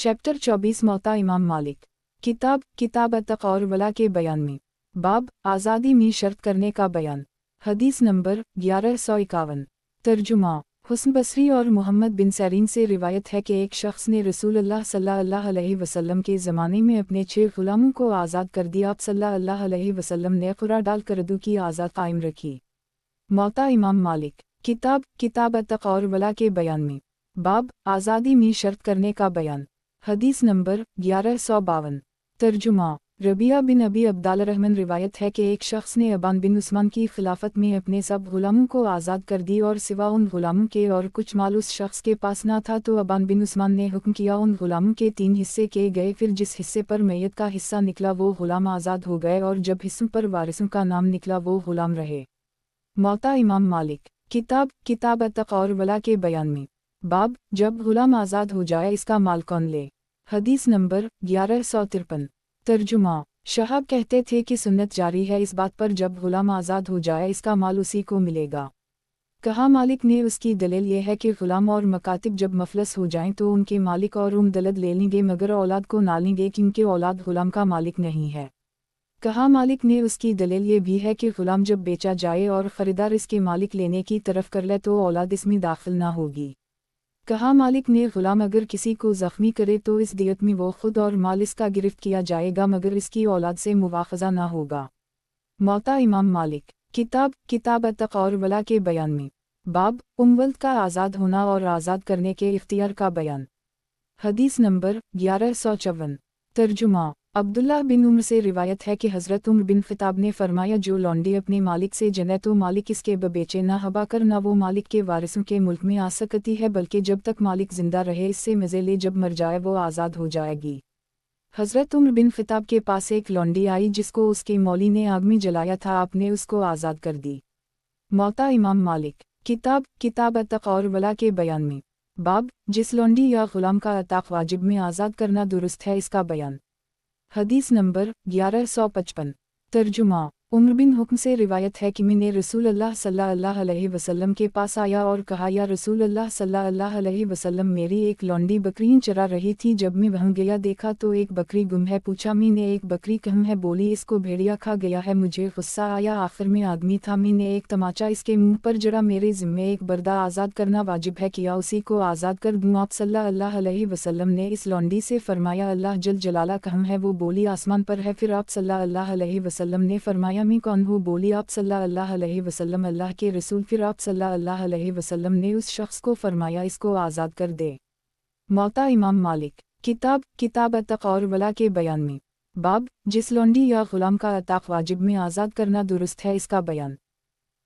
Chapter 24 मौता इमाम मालिक। किताब अतक और वला के बयान में बाब आज़ादी में शर्त करने का बयान। हदीस नंबर 1151। तर्जुमा। हुस्न बसरी और मोहम्मद बिन सरीन से रिवायत है कि एक शख्स ने रसूलुल्लाह सल्लल्लाहु अलैहि वसल्लम के ज़माने में अपने 6 ग़ुलामों को आज़ाद कर दिया। आप सल्लल्लाहु अलैहि वसल्लम ने क़ुरा डालकर अदू की आज़ाद कायम रखी। मौता इमाम मालिक। किताब अतक और वला के बयान में बाब आज़ादी में शर्त करने का बयान। हदीस नंबर 1152। तर्जुमा। रबिया बिन अबी अब्दालरहमान रिवायत है कि एक शख्स ने अबान बिन उस्मान की खिलाफत में अपने सब ग़ुलामों को आज़ाद कर दी और सिवा उन ग़ुलामों के और कुछ माल उस शख्स के पास ना था, तो अबान बिन उस्मान ने हुक्म किया उन ग़ुलामों के 3 हिस्से किए गए। फिर जिस हिस्से पर मैयत का हिस्सा निकला वो ग़ुलाम आज़ाद हो गए और जब हिस्सों पर वारिसों का नाम निकला वो ग़ुलाम रहे। मौता इमाम मालिक। किताब अतक और वला के बयान में बाब जब ग़ुलाम आज़ाद हो जाए इसका माल कौन ले। हदीस नंबर 1153। तर्जुमा। शहाब कहते थे कि सुन्नत जारी है इस बात पर जब ग़ुलाम आज़ाद हो जाए इसका माल उसी को मिलेगा। कहा मालिक ने उसकी दलील ये है कि ग़ुलाम और मकातिब जब मफलस हो जाएं तो उनके मालिक और दलद ले लेंगे मगर औलाद को ना लेंगे क्योंकि औलाद ग़ुलाम का मालिक नहीं है। कहा मालिक ने उसकी दलील ये भी है कि ग़ुलाम जब बेचा जाए और ख़रीदार इसके मालिक लेने की तरफ कर ले तो औलाद इसमें दाखिल ना होगी। कहा मालिक ने ग़ुलाम अगर किसी को ज़ख्मी करे तो इस दियत में वो खुद और माल इसका गिरफ्त किया जाएगा मगर इसकी औलाद से मुवाख़ज़ा ना होगा। मौता इमाम मालिक। किताब अतक और वला के बयान में बाब वल्द का आज़ाद होना और आज़ाद करने के इख्तियार का बयान। हदीस नंबर 1154। तर्जुमा। अब्दुल्लाह बिन उम्र से रिवायत है कि हज़रत उमर बिन ख़िताब ने फरमाया जो लौंडी अपने मालिक से जने तो मालिक इसके बेचे ना हबा कर ना वो मालिक के वारिसों के मुल्क में आ सकती है बल्कि जब तक मालिक ज़िंदा रहे इससे मज़े ले, जब मर जाए वो आज़ाद हो जाएगी। हज़रत उमर बिन ख़िताब के पास एक लौंडी आई जिसको उसके मौली ने आग में जलाया था, आपने उसको आज़ाद कर दी। मौता इमाम मालिक। किताब अतक और वला के बयान में बाब जिस लौंडी या ग़ुलाम का अताक़ वाजिब में आज़ाद करना दुरुस्त है इसका बयान। हदीस नंबर 1155। तर्जुमा। उमर बिन हुक्म से रिवायत है कि मैंने रसूलुल्लाह सल्लल्लाहु अलैहि वसल्लम के पास आया और कहा या रसूलुल्लाह सल्लल्लाहु अलैहि वसल्लम मेरी एक लौंडी बकरियां चरा रही थी, जब मैं वहाँ गया देखा तो एक बकरी गुम है। पूछा मैंने एक बकरी कहाँ है, बोली इसको भेड़िया खा गया है। मुझे गुस्सा आया, आखिर में आदमी था, मैंने एक तमाचा इसके मुंह पर जड़ा। मेरे ज़िम्मे एक बर्दा आज़ाद करना वाजिब है, किया उसी को आज़ाद कर दूँ। आप सल्लल्लाहु अलैहि वसल्लम ने इस लौंडी से फरमाया अल्लाह जल जलाला कहाँ है, वो बोली आसमान पर है। फिर आप सल्लल्लाहु अलैहि वसल्लम ने फरमाया मैं कौन हूँ, बोली आप सल्लल्लाहु अलैहि वसल्लम अल्लाह के रसूल। फिर आप सल्लल्लाहु अलैहि वसल्लम ने उस शख्स को फरमाया इसको आज़ाद कर दे। मौता इमाम मालिक। किताब अतक और वला के बयान में बाब जिस लौंडी या ग़ुलाम का अताक़ वाजिब में आज़ाद करना दुरुस्त है इसका बयान।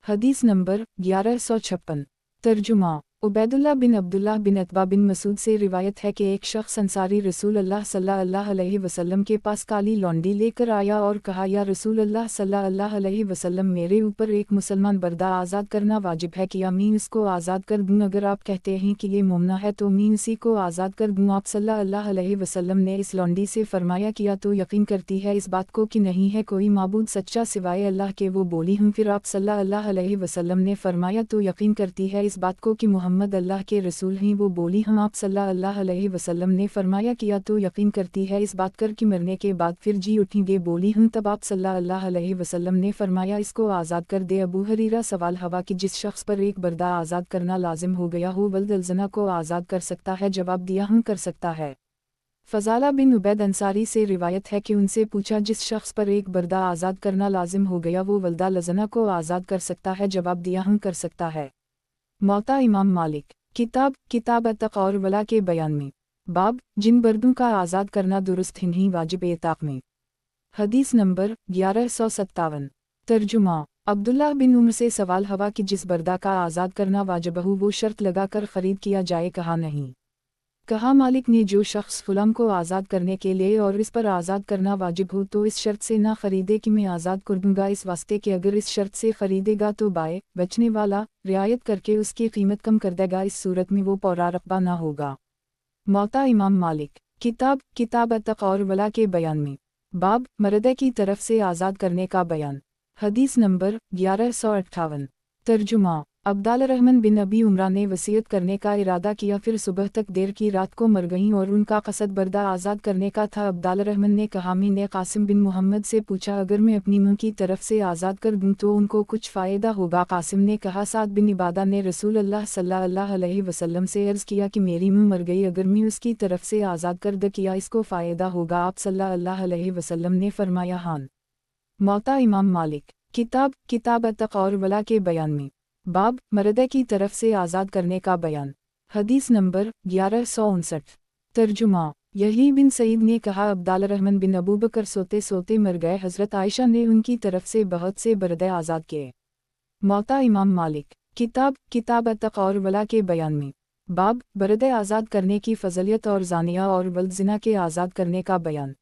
हदीस नंबर 1156। तर्जुमा। उबैदुल्लाह बिन अब्दुल्लाह बिन अतबा बिन मसूद से रिवायत है कि एक शख्स अंसारी रसूलुल्लाह सल्लल्लाहु अलैहि वसल्लम के पास काली लौंडी लेकर आया और कहा या रसूलुल्लाह सल्लल्लाहु अलैहि वसल्लम मेरे ऊपर एक मुसलमान बर्दा आज़ाद करना वाजिब है, किया मैं इसको आज़ाद कर दूँ। अगर आप कहते हैं कि ये मुमना है तो मैं इसी को आज़ाद कर दूँ। आप सल्लल्लाहु अलैहि वसल्लम ने इस लौंडी से फरमाया किया तो यकीन करती है इस बात को कि नहीं है कोई माबूद सच्चा सिवाय अल्लाह के, वो बोली हूँ। फिर आप सल्लल्लाहु अलैहि वसल्लम ने फरमाया तो यकीन करती है इस बात को कि मोहम्मद अल्लाह के रसूल हैं, वो बोली हम। आप सल्लल्लाहु अलैहि वसल्लम ने फरमाया किया तो यकीन करती है इस बात कर कि मरने के बाद फिर जी उठेंगे, बोली हूँ। तब आप सल्लल्लाहु अलैहि वसल्लम ने फरमाया इसको आज़ाद कर दे। अबू हरीरा सवाल हवा कि जिस शख्स पर एक बर्दा आज़ाद करना लाजिम हो गया हो वल्द अलजना को आज़ाद कर सकता है, जवाब दिया हम कर सकता है। फ़ज़ाला बिन उबैद अंसारी से रिवायत है कि उनसे पूछा जिस शख्स पर एक बर्दा आज़ाद करना लाजिम हो गया वो वल्दा लजना को आज़ाद कर सकता है, जवाब दिया हम कर सकता है। मौता इमाम मालिक। किताब अतक और वला के बयान में बाब जिन बर्दों का आज़ाद करना दुरुस्त नहीं वाजिब एताक़ में। हदीस नंबर 1157। तर्जुमा। अब्दुल्लाह बिन उमर से सवाल हवा कि जिस बर्दा का आज़ाद करना वाजिब हो वो शर्त लगाकर ख़रीद किया जाए, कहा नहीं। कहा मालिक ने जो शख्स ग़ुलाम को आज़ाद करने के लिए और इस पर आज़ाद करना वाजिब हो तो इस शर्त से ना ख़रीदे कि मैं आज़ाद कर दूँगा, इस वास्ते कि अगर इस शर्त से ख़रीदेगा तो बाय बेचने वाला रियायत करके उसकी कीमत कम कर देगा, इस सूरत में वो पौरा रकबा ना होगा। मौता इमाम मालिक। किताब अतक और वला के बयान में बाब मर्दे की तरफ से आज़ाद करने का बयान। हदीस नंबर 1158। तर्जुमा। अब्दालरहमान बिन अबी उमरा ने वसीयत करने का इरादा किया, फिर सुबह तक देर की, रात को मर गईं और उनका कसद बर्दा आज़ाद करने का था। अब्दालरहमान ने कहा, मैंने कासिम बिन मोहम्मद से पूछा, अगर मैं अपनी मुँह की तरफ से आज़ाद कर दूँ तो उनको कुछ फ़ायदा होगा? कासिम ने कहा, साद बिन इबादा ने रसूल अल्लाह सल्लल्लाहु अलैहि वसल्लम से अर्ज़ किया कि मेरी मुँह मर गई, अगर मैं उसकी तरफ से आज़ाद कर द किया इसको फ़ायदा होगा? आप सल्लल्लाहु अलैहि वसल्लम ने फरमाया, हाँ। मौता इमाम मालिक। किताब अत-तक़वा वला के बयान में बाब मर्द की तरफ से आज़ाद करने का बयान। हदीस नंबर 1159। तर्जुमा। यही बिन सईद ने कहा, अब्दालरहमान बिन अबू बकर सोते सोते मर गए, हज़रत आयशा ने उनकी तरफ से बहुत से बर्दे आज़ाद किए। मौता इमाम मालिक। किताब अत-तक़वा वला के बयान में बाब बर्दे आज़ाद करने की फ़ज़लियत और ज़ानिया और वल्द ज़िना के आज़ाद करने का बयान।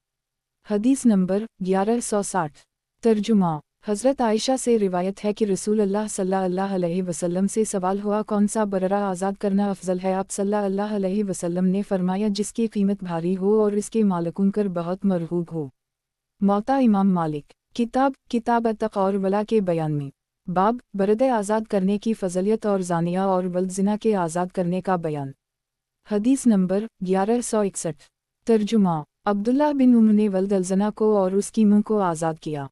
हदीस नंबर 1160। तर्जुमा। हज़रत आयशा से रिवायत है कि रसूल अल्लाह सल्लल्लाहु अलैहि वसल्लम से सवाल हुआ, कौन सा बर्रा आज़ाद करना अफजल है? आप सल्लल्लाहु अलैहि वसल्लम ने फरमाया, जिसकी कीमत भारी हो और इसके मालिकुन कर बहुत मरगूब हो। मौता इमाम मालिक। किताब अत-तक़वा वला के बयान में बाब बर्दे आज़ाद करने की फ़ज़लियत और ज़ानिया और वल्द ज़िना के आज़ाद करने का बयान। हदीस नंबर 1161। तर्जुमा। अब्दुल्लाह बिन उम्र ने वल्द अल-ज़ना को और उसकी मुँह को आज़ाद किया।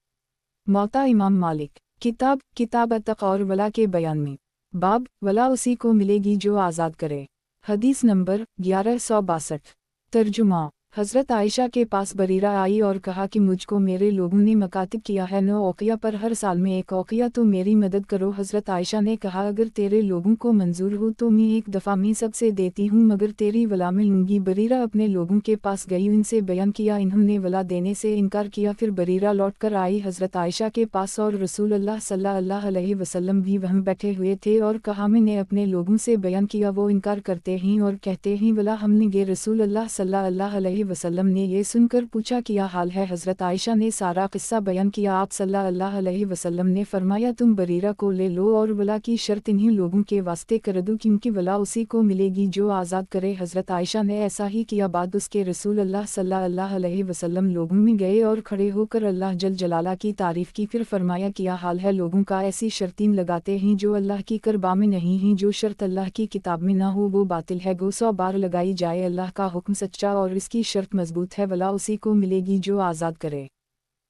मौता इमाम मालिक। किताब अत-तक़वा वला के बयान में बाब वला उसी को मिलेगी जो आज़ाद करे। हदीस नंबर 1162। तर्जुमा। हज़रत आयशा के पास बरीरा आई और कहा कि मुझको मेरे लोगों ने मकातिब किया है 9 औक़िया पर, हर साल में एक औक़िया, तो मेरी मदद करो। हज़रत आयशा ने कहा, अगर तेरे लोगों को मंजूर हो तो मैं एक दफ़ा में सबसे देती हूँ, मगर तेरी वला में लूँगी। बरीरा अपने लोगों के पास गई, उनसे बयान किया, इन्होंने वला देने से इनकार किया। फिर बरीरा लौट कर आई हज़रत आयशा के पास और रसूल अल्लाह सल्लल्लाहु अलैहि वसल्लम भी वहाँ बैठे हुए थे और कहा, मैंने अपने लोगों से बयान किया, वो इनकार करते हैं और कहते हैं वला हमने गे। रसूल अल्लाह सल्लल्लाहु अलैहि वसल्लम ने ये सुनकर पूछा, क्या हाल है? हज़रत आयशा ने सारा किस्सा बयान किया। आप सल्लल्लाहु अलैहि वसल्लम ने फरमाया, तुम बरीरा को ले लो और वला की शर्त इन्हीं लोगों के वास्ते कर दो, क्योंकि वला उसी को मिलेगी जो आज़ाद करे। हज़रत आयशा ने ऐसा ही किया। बाद उसके रसूल अल्लाह सल्लल्लाहु अलैहि वसल्लम लोगों में गए और खड़े होकर अल्लाह जल जलाला की तारीफ़ की, फिर फरमाया, क्या हाल है लोगों का? ऐसी शर्तें लगाते हैं जो अल्लाह की करबा में नहीं हैं, जो शर्त अल्लाह की किताब में ना हो वो बातिल है, गो 100 बार लगाई जाए। अल्लाह का हुक्म सच्चा और इसकी शर्त मजबूत है, वला उसी को मिलेगी जो आज़ाद करे।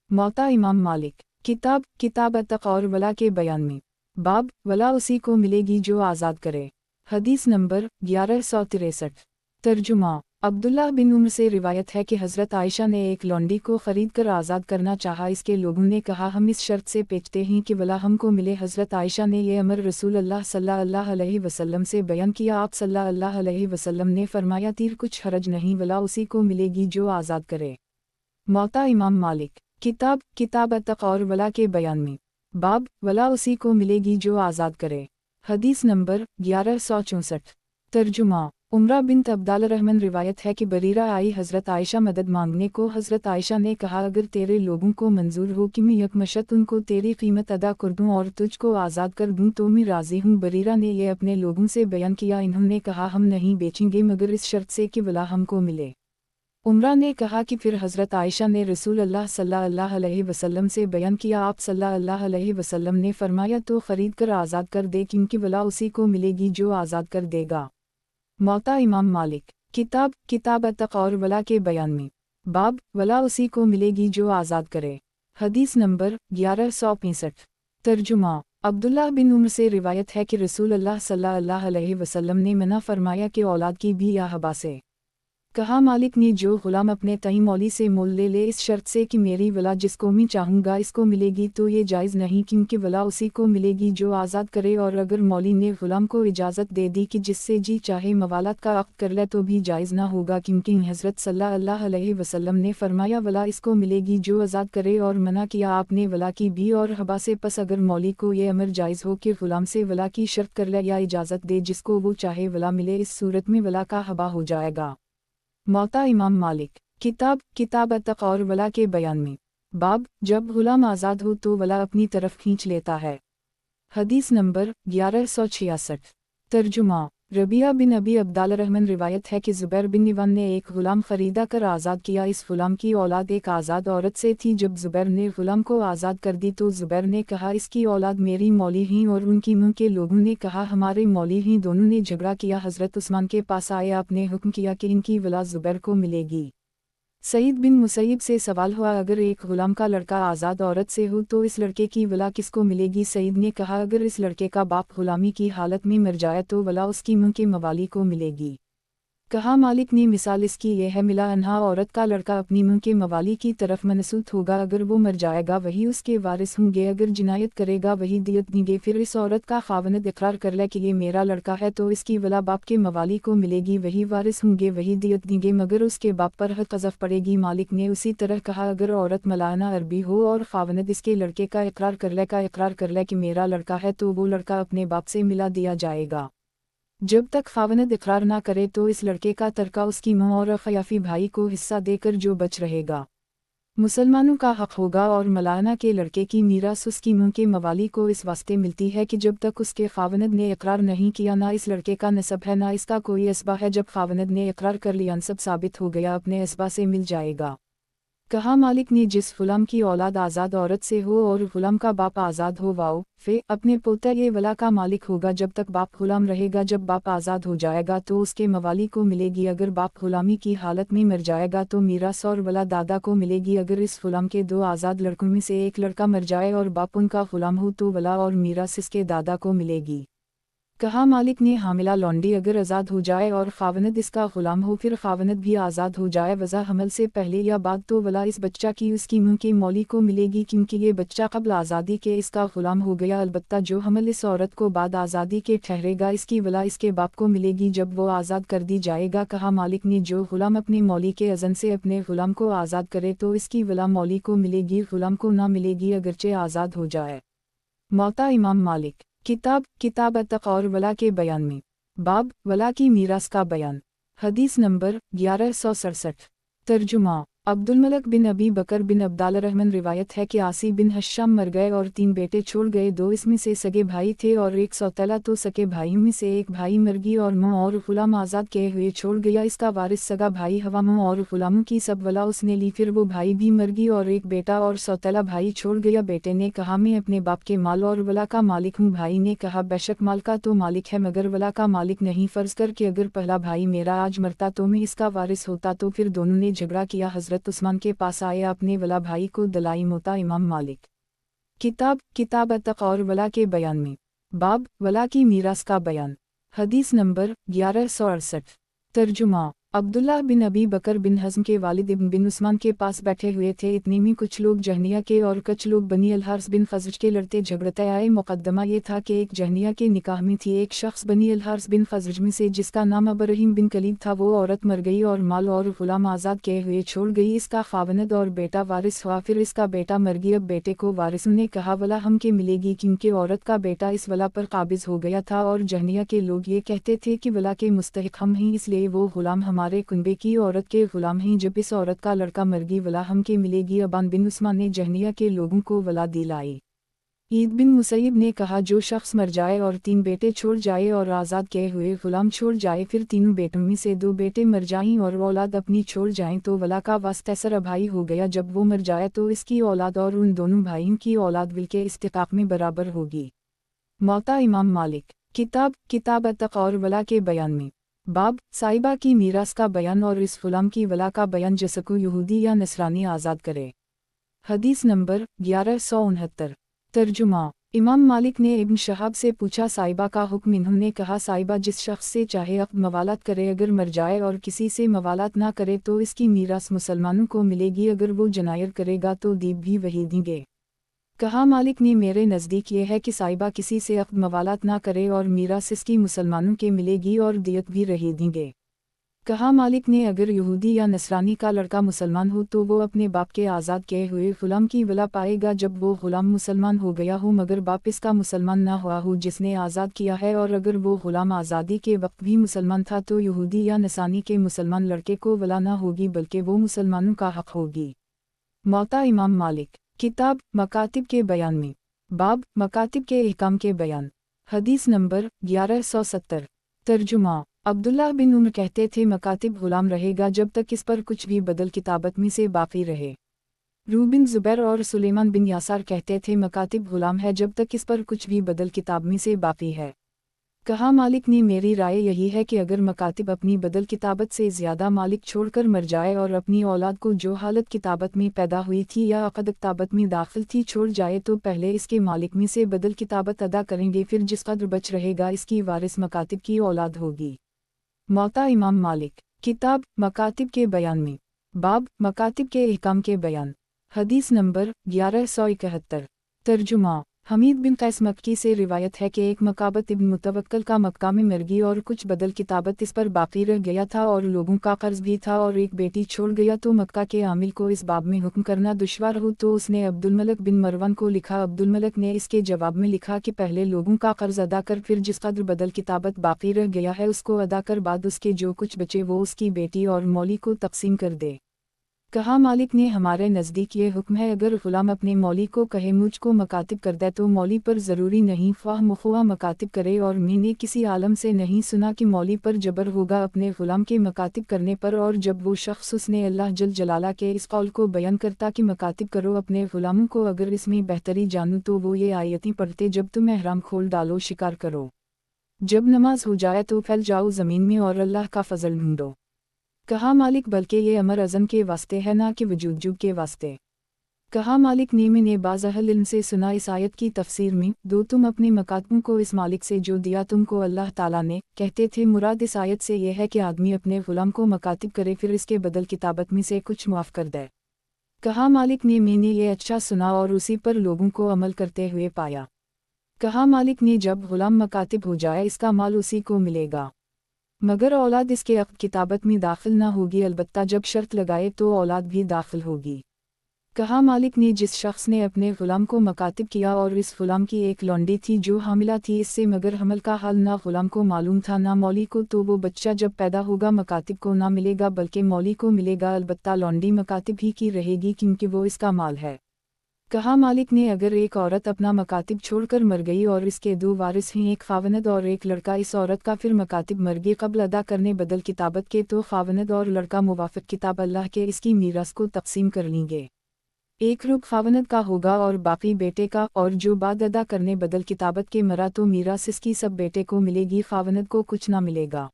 मौता इमाम मालिक। किताब अत-तक़वा वला के बयान में बाब वला उसी को मिलेगी जो आज़ाद करे। हदीस नंबर 1163। तर्जुमा। अब्दुल्लाह बिन उम्र से रिवायत है कि हज़रत आयशा ने एक लौंडी को ख़रीद कर आज़ाद करना चाहा। इसके लोगों ने कहा, हम इस शर्त से बेचते हैं कि वला हमको मिले। हज़रत आयशा ने यह अमर रसूल अल्लाह सल्लल्लाहु अलैहि वसल्लम से बयान किया। आप सल्लल्लाहु अलैहि वसल्लम ने फरमाया, तीर कुछ हरज नहीं, वला उसी को मिलेगी जो आज़ाद करे। मौता इमाम मालिक। किताब अत-तक़वा वला के बयान में बाब वला उसी को मिलेगी जो आज़ाद करे। हदीस नंबर 1164। तर्जुमा। उमरा बिन्त अब्दालरहमान रिवायत है कि बरीरा आई हज़रत आयशा मदद मांगने को। हज़रत आयशा ने कहा, अगर तेरे लोगों को मंजूर हो कि मैं यकमशत उनको तेरी कीमत अदा कर दूँ और तुझको आज़ाद कर दूँ तो मैं राज़ी हूँ। बरीरा ने यह अपने लोगों से बयान किया। इन्होंने कहा, हम नहीं बेचेंगे मगर इस शर्त से कि वला हमको मिले। उमरा ने कहा कि फिर हज़रत आयशा ने रसूल अल्लाह सल्लल्लाहु अलैहि वसल्लम से बयान किया। आप सल्लल्लाहु अलैहि वसल्लम ने फरमाया, तो ख़रीद कर आज़ाद कर दे, क्योंकि वला उसी को मिलेगी जो आज़ाद कर देगा। मौता इमाम मालिक। किताब अत-तक़वा वला के बयान में बाब वला उसी को मिलेगी जो आज़ाद करे। हदीस नंबर 1165। तर्जुमा। अब्दुल्लाह बिन उम्र से रिवायत है कि रसूल अल्लाह सल्लल्लाहु अलैहि वसल्लम ने मना फरमाया कि औलाद की भी या हबा से कहा, मालिक ने जो ग़ुलाम अपने तई मौली से मोल ले इस शर्त से कि मेरी वला जिसको मैं चाहूँगा इसको मिलेगी, तो ये जायज़ नहीं, क्योंकि वला उसी को मिलेगी जो आज़ाद करे। और अगर मौली ने ग़ुलाम को इजाज़त दे दी कि जिससे जी चाहे मवालात का अक़्द कर ले तो भी जायज़ ना होगा, क्योंकि हज़रत सल्लल्लाहु अलैहि वसल्लम ने फरमाया, वला इसको मिलेगी जो आज़ाद करे, और मना किया आपने वला की भी और हबा से। पस अगर मौली को ये अमर जायज़ हो कि ग़ुलाम से वला की शर्त कर ले या इजाज़त दे जिसको वो चाहे वला मिले, इस सूरत में वला का हबा हो जाएगा। मौता इमाम मालिक। किताब अत-तक़वा वला के बयान में बाब जब ग़ुलाम आज़ाद हो तो वला अपनी तरफ खींच लेता है। हदीस नंबर 1166। तर्जुमा। रबिया बिन अबी अब्दालरहमान रिवायत है कि ज़ुबैर बिन निवान ने एक ग़ुलाम ख़रीदा कर आज़ाद किया। इस ग़ुलाम की औलाद एक आज़ाद औरत से थी। जब ज़ुबैर ने ग़ुलाम को आज़ाद कर दी तो ज़ुबैर ने कहा, इसकी औलाद मेरी मौली ही, और उनकी मुँह के लोगों ने कहा, हमारे मौली ही। दोनों ने झगड़ा किया। हज़रत उस्मान के पास आए। आपने हुक्म किया कि इनकी वला ज़ुबैर को मिलेगी। सईद बिन मुसैब से सवाल हुआ, अगर एक ग़ुलाम का लड़का आज़ाद औरत से हो तो इस लड़के की वला किसको मिलेगी? सईद ने कहा, अगर इस लड़के का बाप ग़ुलामी की हालत में मर जाए तो वला उसकी मुँह के मवाली को मिलेगी। कहा, मालिक ने मिसाल इसकी यह है, मिला अनहा औरत का लड़का अपनी मुँह के मवाली की तरफ मनसूत होगा। अगर वो मर जाएगा वही उसके वारिस होंगे। अगर जिनायत करेगा वही दियत देंगे। फिर इस औरत का खावनद इकरार कर ले कि ये मेरा लड़का है तो इसकी वला बाप के मवाली को मिलेगी, वही वारिस होंगे, वही दियत देंगे, मगर उसके बाप पर हद क़ज़फ़ पड़ेगी। मालिक ने उसी तरह कहा, अगर औरत मलाना अरबी हो और खावनद इसके लड़के का इकरार कर ले कि मेरा लड़का है तो वो लड़का अपने बाप से मिला दिया जाएगा। जब तक खावनद इकरार ना करे तो इस लड़के का तरका उसकी माँ और खयाफी भाई को हिस्सा देकर जो बच रहेगा मुसलमानों का हक होगा। और मलाना के लड़के की मीरास उसकी मुँह के मवाली को इस वास्ते मिलती है कि जब तक उसके खावनद ने इकरार नहीं किया, ना इस लड़के का नसब है ना इसका कोई असबा है। जब खावनद ने इकरार कर लिया, नसब साबित हो गया, अपने असबा से मिल जाएगा। कहा, मालिक ने जिस ग़ुलाम की औलाद आज़ाद औरत से हो और ग़ुलाम का बाप आज़ाद हो, वाओ फे अपने पोता ये वला का मालिक होगा जब तक बाप ग़ुलाम रहेगा। जब बाप आज़ाद हो जाएगा तो उसके मवाली को मिलेगी। अगर बाप ग़ुलामी की हालत में मर जाएगा तो मीरास और वला दादा को मिलेगी। अगर इस ग़ुलाम के दो आज़ाद लड़कों में से एक लड़का मर जाए और बाप उनका ग़ुलाम हो तो वला और मीरास इसके दादा को मिलेगी। कहा, मालिक ने हामिला लौंडी अगर आज़ाद हो जाए और खावनद इसका ग़ुलाम हो, फिर खावनद भी आज़ाद हो जाए वज़ा हमल से पहले या बाद, तो वला इस बच्चा की उसकी मुँह के मौली को मिलेगी, क्योंकि ये बच्चा क़ब्ल आज़ादी के इसका ग़ुलाम हो गया। अलबत्ता जो हमल इस औरत को बाद आज़ादी के ठहरेगा, इसकी वला इसके बाप को मिलेगी जब वो आज़ाद कर दी जाएगा। कहा, मालिक ने जो ग़ुलाम अपने मौली के अज़न से अपने ग़ुलाम को आज़ाद करे तो इसकी वला मौली को मिलेगी, ग़ुलाम को ना मिलेगी अगरचे आज़ाद हो जाए। मौता इमाम मालिक। किताब अतक़ और वला के बयान में बाब वला की मीरास का बयान। हदीस नंबर 1167। तर्जुमा। अब्दुलमलक बिन अबी बकर बिन अब्दालरहमान रिवायत है कि आसी बिन हश्शाम मर गए और 3 बेटे छोड़ गए। 2 इसमें से सगे भाई थे और एक सौतेला, तो सगे भाइयों में से एक भाई मर गई और माँ और ग़ुलाम आज़ाद किए हुए छोड़ गया। इसका वारिस सगा भाई हवा माँ और ग़ुलामों की सब वला उसने ली। फिर वो भाई भी मर गई और एक बेटा और सौतेला भाई छोड़ गया। बेटे ने कहा, मैं अपने बाप के माल और वला का मालिक हूँ। भाई ने कहा, बेशक माल का तो मालिक है मगर वला का मालिक नहीं। फ़र्ज़ कर कि अगर पहला भाई मेरा आज मरता तो मैं इसका वारिस होता। तो फिर दोनों ने झगड़ा किया। हज़रत उस्मान के पास आए, अपने वला भाई को दलाई। मोता इमाम मालिक। किताब अतक़ और वला के बयान में बाब वला की मीरास का बयान। हदीस नंबर 1168। तर्जुमा। अब्दुल्लाह बिन अबी बकर बिन हज़्म के वालिद इब्न बिन उस्मान के पास बैठे हुए थे। इतने में कुछ लोग जहनिया के और कुछ लोग बनी अल-हारिस बिन ख़ज़रज के लड़ते झगड़ते आए। मुक़द्दमा ये था कि एक जहनिया के निकाह में थी एक शख्स बनी अल-हारिस बिन ख़ज़रज में से जिसका नाम अबरहीम बिन कलीब था। वो औरत मर गई और माल और ग़ुलाम आज़ाद किए हुए छोड़ गई। इसका खावनद और बेटा वारिस हुआ। फिर इसका बेटा मर गया। अब बेटे को वारिसों ने कहा, वला हम के मिलेगी, क्योंकि औरत का बेटा इस वला पर काबिज़ हो गया था। और जहनिया के लोग ये कहते थे कि वला के मुस्तहिक़ हम हैं, इसलिए वो ग़ुलाम हमारे कुनबे की औरत के ग़ुलाम हैं। जब इस औरत का लड़का मर गई, वला हम के मिलेगी। अबान बिन उस्मान ने जहनिया के लोगों को वला दिलाई। ईद बिन मुसैब ने कहा, जो शख्स मर जाए और 3 बेटे छोड़ जाए और आज़ाद किए हुए ग़ुलाम छोड़ जाए, फिर तीनों बेटों में से 2 बेटे मर जाएं और औलाद अपनी छोड़ जाएं, तो वला का वास्तेसर भाई हो गया। जब वो मर जाए तो इसकी औलाद और उन दोनों भाइयों की औलाद विल के इस्तिक़ाक़ में बराबर होगी। मौता इमाम मालिक। किताब अतक़ और वला के बयान में बाब साहिबा की मीरास का बयान और इस ग़ुलाम की वला का बयान जिसको यहूदी या नसरानी आज़ाद करे। हदीस नंबर 1169। तर्जुमा। इमाम मालिक ने इब्न शहाब से पूछा, साहिबा का हुक्म? इन्होंने कहा, साहिबा जिस शख्स से चाहे अक़द मवालात करे, अगर मर जाए और किसी से मवालात ना करे तो इसकी मीरास मुसलमानों को मिलेगी। अगर वो जनायर करेगा तो दीब भी वही देंगे। कहा, मालिक ने मेरे नज़दीक ये है कि साहिबा किसी से अक़द मवालात ना करे और मीरास इसकी मुसलमानों के मिलेगी और दियत भी रही देंगे। कहा, मालिक ने अगर यहूदी या नसरानी का लड़का मुसलमान हो तो वो अपने बाप के आज़ाद किए हुए ग़ुलाम की वला पाएगा जब वो ग़ुलाम मुसलमान हो गया हो, मगर बाप इसका मुसलमान ना हुआ हो जिसने आज़ाद किया है। और अगर वो ग़ुलाम आज़ादी के वक्त भी मुसलमान था तो यहूदी या नसानी के मुसलमान लड़के को वला ना होगी, बल्कि वो मुसलमानों का हक़ होगी। मौता इमाम मालिक। किताब मकातिब के बयान में बाब मकातिब के अहकाम के बयान। हदीस नंबर 1170। तर्जुमा। अब्दुल्लाह बिन उमर कहते थे मकातिब गुलाम रहेगा जब तक इस पर कुछ भी बदल किताबत में से बाकी रहे। रू बिन ज़ुबैर और सुलेमान बिन यासार कहते थे मकातिब गुलाम है जब तक इस पर कुछ भी बदल किताब में से बाकी है। कहा मालिक ने मेरी राय यही है कि अगर मकातिब अपनी बदल किताबत से ज़्यादा मालिक छोड़कर मर जाए और अपनी औलाद को जो हालत किताबत में पैदा हुई थी या अक़द किताबत में दाखिल थी छोड़ जाए तो पहले इसके मालिक में से बदल किताबत अदा करेंगे, फिर जिस कदर बच रहेगा इसकी वारिस मकातिब की औलाद होगी। मौता इमाम मालिक। किताब मकातिब के बयान में। बाब मकातिब के अहकाम के बयान। हदीस नंबर 1171। तर्जुमा। हमीद बिन कैस मक्की से रिवायत है कि एक मकाबत इब्न मुतवक्कल का मक्का में मर गई और कुछ बदल किताबत इस पर बाकी रह गया था और लोगों का कर्ज भी था और एक बेटी छोड़ गया, तो मक्का के आमिल को इस बाब में हुक्म करना दुश्वार हो तो उसने अब्दुल मलिक बिन मरवन को लिखा। अब्दुल मलिक ने इसके जवाब में लिखा कि पहले लोगों का कर्ज अदा कर, फिर जिस कदर बदल किताबत बाकी रह गया है उसको अदा कर, बाद उसके जो कुछ बचे वो उसकी बेटी और मौली को तकसीम कर दे। कहा मालिक ने हमारे नज़दीक ये हुक्म है अगर ग़ुलाम अपने मौली को कहे मुझ को मकातिब कर दे तो मौली पर ज़रूरी नहीं ख्वाह मुख्वा मकातिब करे, और मैंने किसी आलम से नहीं सुना कि मौली पर जबर होगा अपने ग़ुलाम के मकातिब करने पर। और जब वो शख्स उसने अल्लाह जल जलाला के इस कौल को बयान करता कि मकातिब करो अपने ग़ुलामों को, अगर इसमें बेहतरी जानूँ तो वो ये आयतें पढ़ते जब तुम एहराम खोल डालो शिकार करो, जब नमाज हो जाए तो फैल जाओ ज़मीन में और अल्लाह का फ़ज़ल ढूंढो। कहा मालिक बल्कि ये अमर अज़म के वास्ते है ना कि वजूद के वास्ते। कहा मालिक ने मैंने बाज़ अहल इल्म से सुना इस आयत की तफसीर में, दो तुम अपने मकातबों को इस मालिक से जो दिया तुमको अल्लाह ताला ने। कहते थे मुराद इस आयत से यह है कि आदमी अपने ग़ुलाम को मकातिब करे फिर इसके बदल किताबत में से कुछ मुआफ़ कर दे। कहा मालिक ने मैंने ये अच्छा सुना और उसी पर लोगों को अमल करते हुए पाया। कहा मालिक ने जब ग़ुलाम मकातिब हो जाए इसका माल उसी को मिलेगा, मगर औलाद इसके अक़द किताबत में दाखिल ना होगी, अलबत्ता जब शर्त लगाए तो औलाद भी दाखिल होगी। कहा मालिक ने जिस शख्स ने अपने ग़ुलाम को मकातिब किया और इस ग़ुलाम की एक लौंडी थी जो हामिला थी इससे, मगर हमल का हाल ना ग़ुलाम को मालूम था ना मौली को, तो वो बच्चा जब पैदा होगा मकातिब को ना मिलेगा बल्कि मौली को मिलेगा, अलबत्ता लौंडी मकातिब ही की रहेगी क्योंकि वो इसका माल है। कहा मालिक ने अगर एक औरत अपना मकातिब छोड़कर मर गई और इसके दो वारिस हैं, एक खावनद और एक लड़का, इस औरत का फिर मकातिब मर गए कबल अदा करने बदल किताबत के, तो खावनद और लड़का मुवाफ़िक़ किताब अल्लाह के इसकी मीरास को तकसीम कर लेंगे। एक रुब खावनद का होगा और बाकी बेटे का, और जो बाद अदा करने बदल किताबत के मरा तो मीरास इसकी सब बेटे को मिलेगी, खावनद को कुछ ना मिलेगा।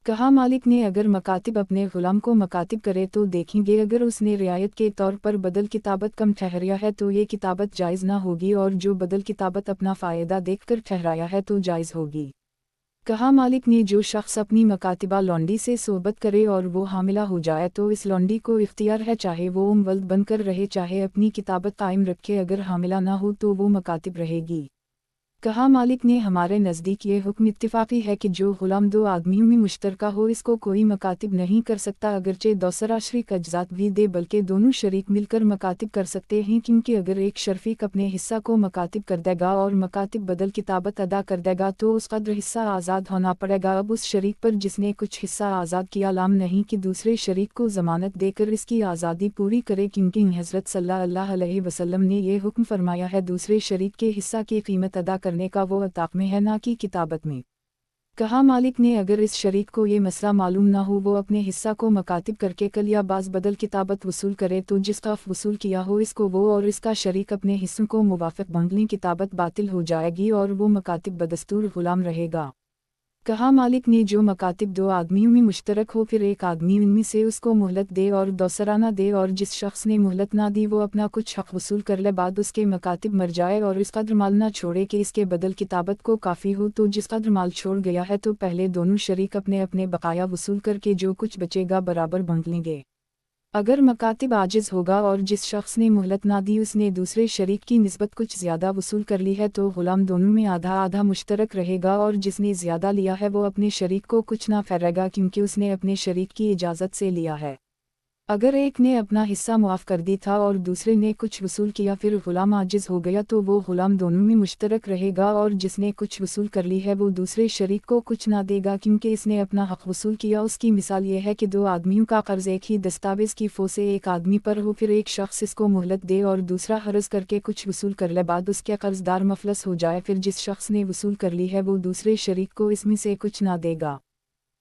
कहा मालिक ने अगर मकातिब अपने ग़ुलाम को मकातिब करे तो देखेंगे अगर उसने रियायत के तौर पर बदल किताबत कम ठहराया है तो ये किताबत जायज़ ना होगी, और जो बदल किताबत अपना फ़ायदा देखकर ठहराया है तो जायज़ होगी। कहा मालिक ने जो शख्स अपनी मकातिबा लौंडी से सोबत करे और वो हामिला हो जाए तो इस लौंडी को इख्तियार है चाहे वो वल्द बनकर रहे चाहे अपनी किताबत कायम रखे, अगर हामिला ना हो तो वो मकातिब रहेगी। कहा मालिक ने हमारे नज़दीक ये हुक्म इत्तिफाक़ी है कि जो ग़ुलाम दो आदमियों में मुश्तरका हो इसको कोई मकातिब नहीं कर सकता, अगरचे दोसरा शरीक अज्जात भी दे बल्कि दोनों शरीक मिलकर मकातिब कर सकते हैं, क्योंकि अगर एक शरीक अपने हिस्सा को मकातिब कर देगा और मकातिब बदल किताबत अदा कर देगा तो उस कदर हिस्सा आज़ाद होना पड़ेगा। अब उस शरीक पर जिसने कुछ हिस्सा आज़ाद किया लाम नहीं कि दूसरे शरीक को ज़मानत देकर इसकी आज़ादी पूरी करे, क्योंकि हज़रत सल्लल्लाहु अलैहि वसल्लम ने यह हुक्म फरमाया है दूसरे शरीक के हिस्सा की कीमत अदा करने का वो अताक़ में है ना कि किताबत में। कहा मालिक ने अगर इस शरीक को ये मसला मालूम ना हो वो अपने हिस्सा को मकातिब करके कल या बाज़ बदल किताबत वसूल करे तो जिसका वसूल किया हो इसको वो और इसका शरीक अपने हिस्सों को मुवाफ़िक़ बंदली किताबत बातिल हो जाएगी और वो मकातिब बदस्तूर ग़ुलाम रहेगा। कहा मालिक ने जो मकातिब दो आदमियों में मुश्तरक हो फिर एक आदमी उनमें से उसको मोहलत दे और दूसरा ना दे, और जिस शख्स ने मोहलत ना दी वो अपना कुछ हक़ वसूल कर ले, बाद उसके मकातिब मर जाए और इस कदर माल ना छोड़े कि इसके बदल किताबत को काफ़ी हो, तो जिस कदर माल छोड़ गया है तो पहले दोनों शरीक अपने अपने बकाया वसूल करके जो कुछ बचेगा बराबर बांट लेंगे। अगर मकातिब आजिज़ होगा और जिस शख्स ने मोहलत ना दी उसने दूसरे शरीक की निस्बत कुछ ज़्यादा वसूल कर ली है तो ग़ुलाम दोनों में आधा आधा मुश्तरक रहेगा, और जिसने ज़्यादा लिया है वो अपने शरीक को कुछ ना फेरेगा क्योंकि उसने अपने शरीक की इजाज़त से लिया है। अगर एक ने अपना हिस्सा मुआफ़ कर दी था और दूसरे ने कुछ वसूल किया फिर गुलाम आजिज़ हो गया तो वो गुलाम दोनों में मुश्तरक रहेगा और जिसने कुछ वसूल कर ली है वो दूसरे शरीक को कुछ ना देगा क्योंकि इसने अपना हक़ वसूल किया। उसकी मिसाल ये है कि दो आदमियों का कर्ज़ एक ही दस्तावेज़ की फ़ो से एक आदमी पर हो, फिर एक शख्स इसको मोहलत दे और दूसरा हर्ज़ करके कुछ वसूल कर ले, बाद उसके कर्ज़दार मफलस हो जाए, फिर जिस शख्स ने वसूल कर ली है वो दूसरे शरीक को इसमें से कुछ ना देगा।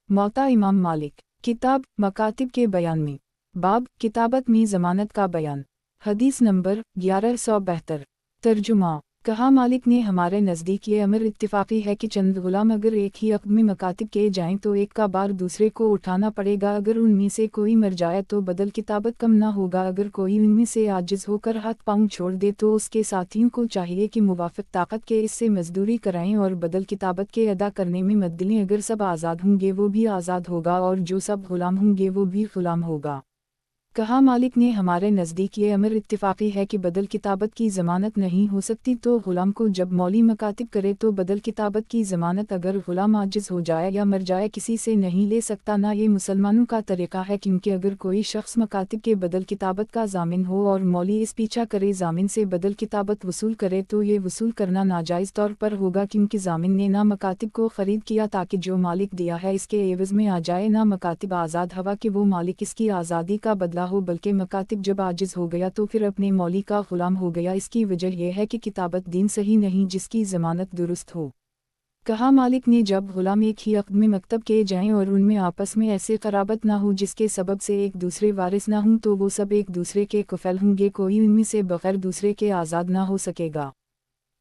मौता इमाम मालिक। किताब मकातिब के बयान में बाब किताबत में ज़मानत का बयान। हदीस नंबर 1172। तर्जुमा। कहा मालिक ने हमारे नज़दीक ये अमर इत्तिफ़ाक़ी है कि चंद गुलाम अगर एक ही अक़द में मकातिब किए जाएं तो एक का बार दूसरे को उठाना पड़ेगा। अगर उनमें से कोई मर जाए तो बदल किताबत कम ना होगा। अगर कोई उनमें से आजिज़ होकर हाथ पाँव छोड़ दे तो उसके साथियों को चाहिए कि मुवाफ़िक़ ताकत के इससे मजदूरी कराएं और बदल किताबत के अदा करने में मदद लें। अगर सब आज़ाद होंगे वो भी आज़ाद होगा और जो सब गुलाम होंगे वो भी गुलाम होगा। कहा मालिक ने हमारे नज़दीक ये अमर इत्तिफ़ाक़ी है कि बदल किताबत की ज़मानत नहीं हो सकती तो गुलाम को जब मौली मकातिब करे तो बदल किताबत की ज़मानत अगर गुलाम आजिज़ हो जाए या मर जाए किसी से नहीं ले सकता। ना ये मुसलमानों का तरीक़ा है क्योंकि अगर कोई शख्स मकातिब के बदल किताबत का ज़ामिन हो और मौली इस पीछा करे ज़ामिन से बदल किताबत वसूल करे तो ये वसूल करना नाजायज़ तौर पर होगा क्योंकि ज़ामिन ने ना मकातिब को ख़रीद किया ताकि जो मालिक दिया है इसके एवज़ में आ जाए, ना मकातिब आज़ाद हवा कि वो मालिक इसकी आज़ादी का बदला हो, बल्कि मकातिब जब आजिज़ हो गया तो फिर अपने मौली का गुलाम हो गया। इसकी वजह यह है कि किताबत दीन सही नहीं जिसकी ज़मानत दुरुस्त हो। कहा मालिक ने जब गुलाम एक ही अक़द में मकतब किए जाएं और उनमें आपस में ऐसे क़राबत ना हो जिसके सबब से एक दूसरे वारिस ना हों तो वो सब एक दूसरे के कुफ़ैल होंगे, कोई उनमें से बग़ैर दूसरे के आज़ाद ना हो सकेगा,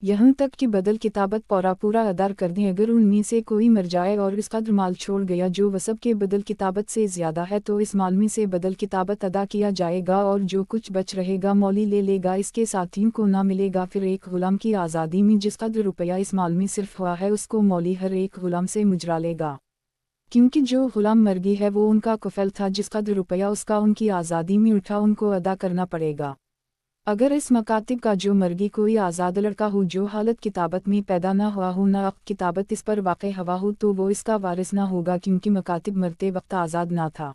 यहाँ तक कि बदल किताबत पूरा अदा कर दें। अगर उनमें से कोई मर जाए और इस कदर माल छोड़ गया जो वसब के बदल किताबत से ज़्यादा है तो इस माल में से बदल किताबत अदा किया जाएगा और जो कुछ बच रहेगा मौली ले लेगा, इसके साथियों को ना मिलेगा। फिर एक गुलाम की आज़ादी में जिस कदर रुपया इस माल में सिर्फ हुआ है उसको मौली हर एक गुलाम से मुजरा लेगा, क्योंकि जो गुलाम मरगी है वो उनका कुफ़ैल था, जिस कदर रुपया उसका उनकी आज़ादी में उठा उनको अदा करना पड़ेगा। अगर इस मकातिब का जो मर्गी कोई आज़ाद लड़का हो जो हालत किताबत में पैदा ना हुआ हो, ना किताबत इस पर वाक़ हवा हो तो वो इसका वारिस ना होगा क्योंकि मकातिब मरते वक्त आज़ाद ना था।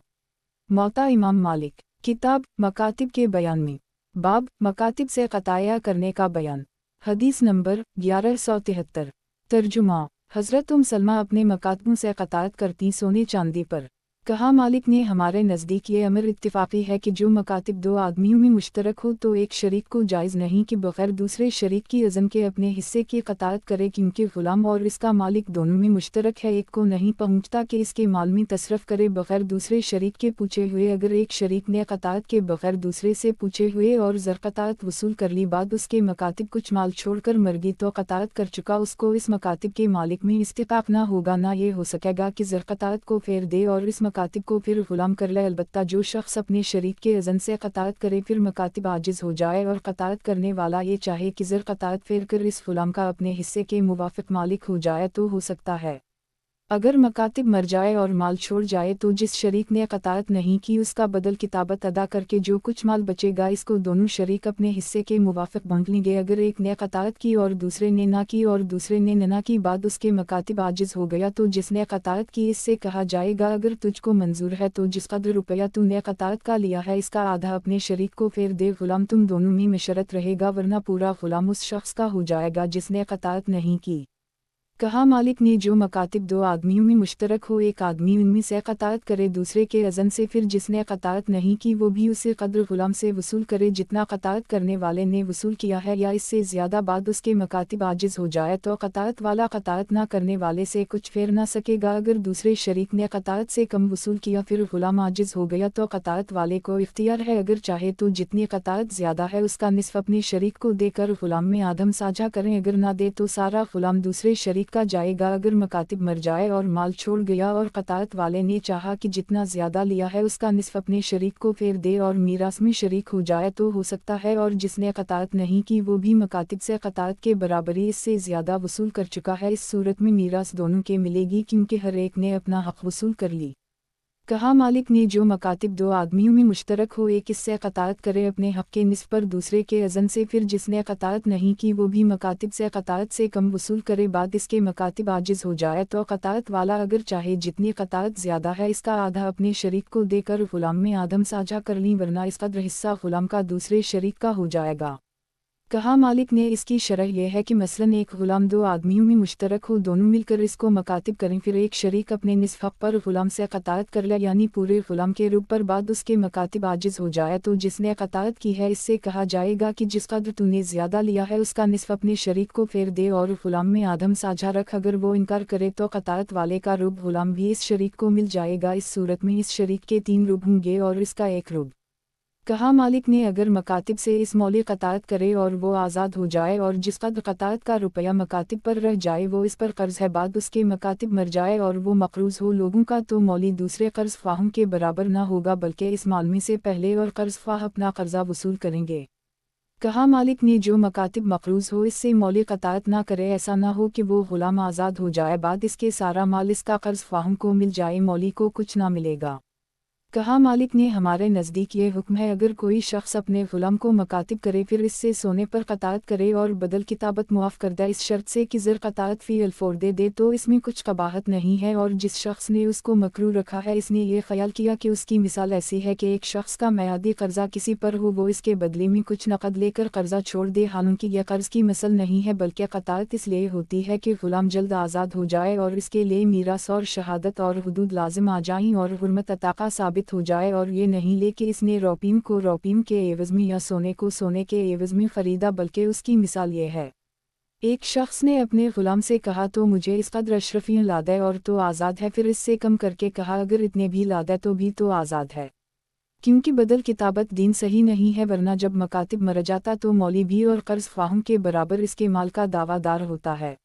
मौता इमाम मालिक। किताब मकातिब के बयान में बाब मकातिब से क़ताया करने का बयान। हदीस नंबर 1173। तर्जुमा। हज़रत सलमा अपने मकातिबों से क़तायत करती सोने चांदी पर। कहा मालिक ने हमारे नज़दीक ये अमर इत्तिफ़ाक़ी है कि जो मकातिब दो आदमियों में मुश्तरक हो तो एक शरीक को जायज़ नहीं कि बग़ैर दूसरे शरीक की इज़्न के अपने हिस्से की क़तायत करे, क्योंकि ग़ुलाम और इसका मालिक दोनों में मुश्तरक है। एक को नहीं पहुँचता कि इसके माल में तसरफ़ करे बग़ैर दूसरे शरीक के पूछे हुए। अगर एक शरीक ने क़तायत के बग़ैर दूसरे से पूछे हुए और क़तायत वसूल कर ली, बाद उसके मकातिब कुछ माल छोड़कर मर गई तो क़तायत कर चुका उसको इस मकातिब के मालिक में इस्तिक़ाक़ ना होगा, ना ये हो सकेगा कि क़तायत को फेर दे और इस मकातिब को फिर गुलाम कर ले। अलबत्ता जो शख्स अपने शरीक के इज़्न से क़तायत करे फिर मकातिब आजिज़ हो जाए और क़तायत करने वाला ये चाहे कि क़तायत फेर कर इस गुलाम का अपने हिस्से के मुवाफ़िक़ मालिक हो जाए तो हो सकता है। अगर मकातिब मर जाए और माल छोड़ जाए तो जिस शरीक ने क़तायत नहीं की उसका बदल किताबत अदा करके जो कुछ माल बचेगा इसको दोनों शरीक अपने हिस्से के मुवाफ़िक़ बांट लेंगे। अगर एक ने क़तायत की और दूसरे ने ना की और दूसरे ने ना की, बाद उसके मकातिब आजिज़ हो गया तो जिसने क़तायत की इससे कहा जाएगा अगर तुझको मंजूर है तो जिस कदर रुपया तूने क़तायत का लिया है इसका आधा अपने शरीक को फेर दे। गुलाम तुम दोनों में मशरत रहेगा, वरना पूरा गुलाम उस शख्स का हो जाएगा जिसने क़तायत नहीं की। कहा मालिक ने जो मकातिब दो आदमियों में मुश्तरक हो, एक आदमी उनमें से क़तायत करे दूसरे के इज़्न से, फिर जिसने क़तायत नहीं की वो भी उसी कदर गुलाम से वसूल करे जितना क़तायत करने वाले ने वसूल किया है या इससे ज़्यादा, बाद उसके मकातिब आजिज़ हो जाए तो क़तायत वाला क़तायत ना करने वाले से कुछ फेर ना सकेगा। अगर दूसरे शरीक ने क़तायत से कम वसूल किया फिर गुलाम आजिज़ हो गया तो क़तायत वाले को इख्तियार है, अगर चाहे तो जितनी क़तायत ज़्यादा है उसका निस्फ़ अपने शरीक को देकर गुलाम में आधम साझा करें, अगर ना दे तो सारा गुलाम दूसरे शरीक का जाएगा। अगर मकातिब मर जाए और माल छोड़ गया और क़तायत वाले ने चाहा कि जितना ज़्यादा लिया है उसका निस्फ़ अपने शरीक को फेर दे और मीरास में शरीक हो जाए तो हो सकता है, और जिसने क़तायत नहीं की वो भी मकातिब से क़तायत के बराबरी इससे ज़्यादा वसूल कर चुका है। इस सूरत में मीरास दोनों के मिलेगी क्योंकि हर एक ने अपना हक़ वसूल कर ली। कहा मालिक ने जो मकातिब दो आदमियों में मुश्तरक हो एक इससे क़ताअत करे अपने हक़ के निस्फ़ पर दूसरे के अज़न से, फिर जिसने क़ताअत नहीं की वो भी मकातिब से क़ताअत से कम वसूल करे, बाद इसके मकातिब आजिज़ हो जाए तो क़ताअत वाला अगर चाहे जितनी क़ताअत ज़्यादा है इसका आधा अपने शरीक को देकर ग़ुलाम में आदम साझा कर ली, वरना इस कदर हिस्सा ग़ुलाम का दूसरे शरीक का हो जाएगा। कहा मालिक ने इसकी शरह यह है कि मसलन एक ग़ुलाम दो आदमियों में मुश्तरक हो, दोनों मिलकर इसको मकातिब करें, फिर एक शरीक अपने निस्फ़ हक़ पर ग़ुलाम से क़ताअत कर ले, यानी पूरे ग़ुलाम के रुब पर, बाद उसके मकातिब आजिज़ हो जाए तो जिसने क़ताअत की है इससे कहा जाएगा कि जिस कदर तूने ज़्यादा लिया है उसका निस्फ़ अपने शरीक को फेर दे और ग़ुलाम में आदम साझा रख। अगर वो इनकार करे तो क़ताअत वाले का रुब ग़ुलाम भी इस शरीक को मिल जाएगा। इस सूरत में इस शरीक के 3 रुब होंगे और इसका 1 रुब। कहा मालिक ने अगर मकातिब से इस मौली क़ताअत करे और वो आज़ाद हो जाए और जिस कदर क़ताअत का रुपया मकातिब पर रह जाए वो इस पर कर्ज़ है, बाद उसके मकातिब मर जाए और वो मक़रूज़ हो लोगों का, तो मौली दूसरे कर्ज़ ख्वाहों के बराबर ना होगा बल्कि इस मालमी से पहले और कर्ज़ ख्वाह अपना कर्ज़ा वसूल करेंगे। कहा मालिक ने जो मकातिब मक़रूज़ हो इससे मौली क़ताअत ना करे, ऐसा ना हो कि वो ग़ुलाम आज़ाद हो जाए, बाद इसके सारा माल इसका कर्ज़ ख्वाहों को मिल जाए, मौली को कुछ ना मिलेगा। कहा मालिक ने हमारे नज़दीक ये हुक्म है अगर कोई शख्स अपने ग़ुलाम को मकातिब करे फिर इससे सोने पर क़ताअत करे और बदल किताबत मुआफ़ कर दे, इस शर्त से कि ज़र क़ताअत फ़ी अल्फ़ोर दे दे तो इसमें कुछ कबाहत नहीं है। और जिस शख्स ने उसको मकरू रखा है इसने ये ख्याल किया कि उसकी मिसाल ऐसी है कि एक शख्स का मियादी कर्ज़ा किसी पर हो, वो इसके बदले में कुछ नक़द लेकर कर्ज़ा छोड़ दे, हालांकि यह कर्ज़ की मसल नहीं है बल्कि क़ताअत इसलिए होती है कि ग़ुलाम जल्द आज़ाद हो जाए और इसके लिए मीरास और शहादत और हुदूद लाजिम आ जाएं और हुर्मत अताक़ा साबित हो जाए, और ये नहीं ले कि इसने रौपीम को रौपीम के एवज़ में या सोने को सोने के एवज़ में ख़रीदा, बल्कि उसकी मिसाल ये है एक शख्स ने अपने ग़ुलाम से कहा तो मुझे इस कदर अशरफियाँ ला दे और तो आज़ाद है, फिर इससे कम करके कहा अगर इतने भी ला दे तो भी तो आज़ाद है, क्योंकि बदल किताबत दीन सही नहीं है, वरना जब मकातिब मर जाता तो मौली भी और कर्ज़ ख्वाहों के बराबर इसके माल का दावादार होता है।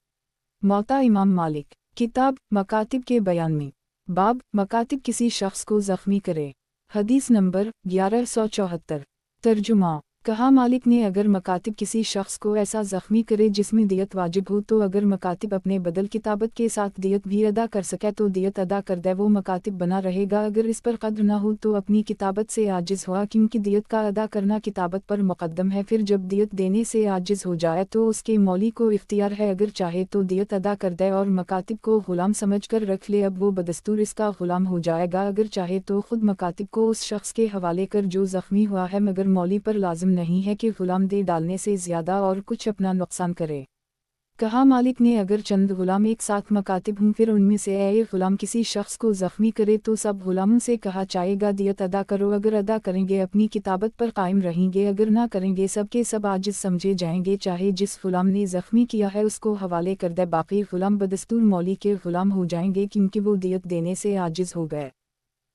मौता इमाम मालिक। किताब मकातिब के बयान में। बाब मकातिब किसी शख्स को ज़ख्मी करे। हदीस नंबर 1174। तर्जुमा। कहा मालिक ने अगर मकातिब किसी शख्स को ऐसा ज़ख्मी करे जिसमें दियत वाजिब हो, तो अगर मकातिब अपने बदल किताबत के साथ दियत भी अदा कर सके तो दियत अदा कर दे, वो मकातिब बना रहेगा। अगर इस पर कद्र ना हो तो अपनी किताबत से आजिज़ हुआ, क्योंकि दियत का अदा करना किताबत पर मुक़द्दम है। फिर जब दियत देने से आजिज़ हो जाए तो उसके मौली को इख्तियार है, अगर चाहे तो दियत अदा कर दे और मकातिब को ग़ुलाम समझ कर रख ले, अब वो बदस्तूर इसका ग़ुलाम हो जाएगा। अगर चाहे तो ख़ुद मकातिब को उस शख्स के हवाले कर जो ज़ख्मी हुआ है, मगर मौली पर लाजिम नहीं है कि ग़ुलाम दे डालने से ज़्यादा और कुछ अपना नुकसान करे। कहा मालिक ने अगर चंद ग़ुलाम एक साथ मकातिब हों, फिर उनमें से एक ग़ुलाम किसी शख्स को ज़ख्मी करे तो सब ग़ुलामों से कहा जाएगा दियत अदा करो, अगर अदा करेंगे अपनी किताबत पर कायम रहेंगे, अगर ना करेंगे सब के सब आजिज़ समझे जाएंगे। चाहे जिस ग़ुलाम ने ज़ख्मी किया है उसको हवाले कर दे, बाकी ग़ुलाम बदस्तूर मौली के ग़ुलाम हो जाएंगे क्योंकि वो दियत देने से आजिज़ हो गए।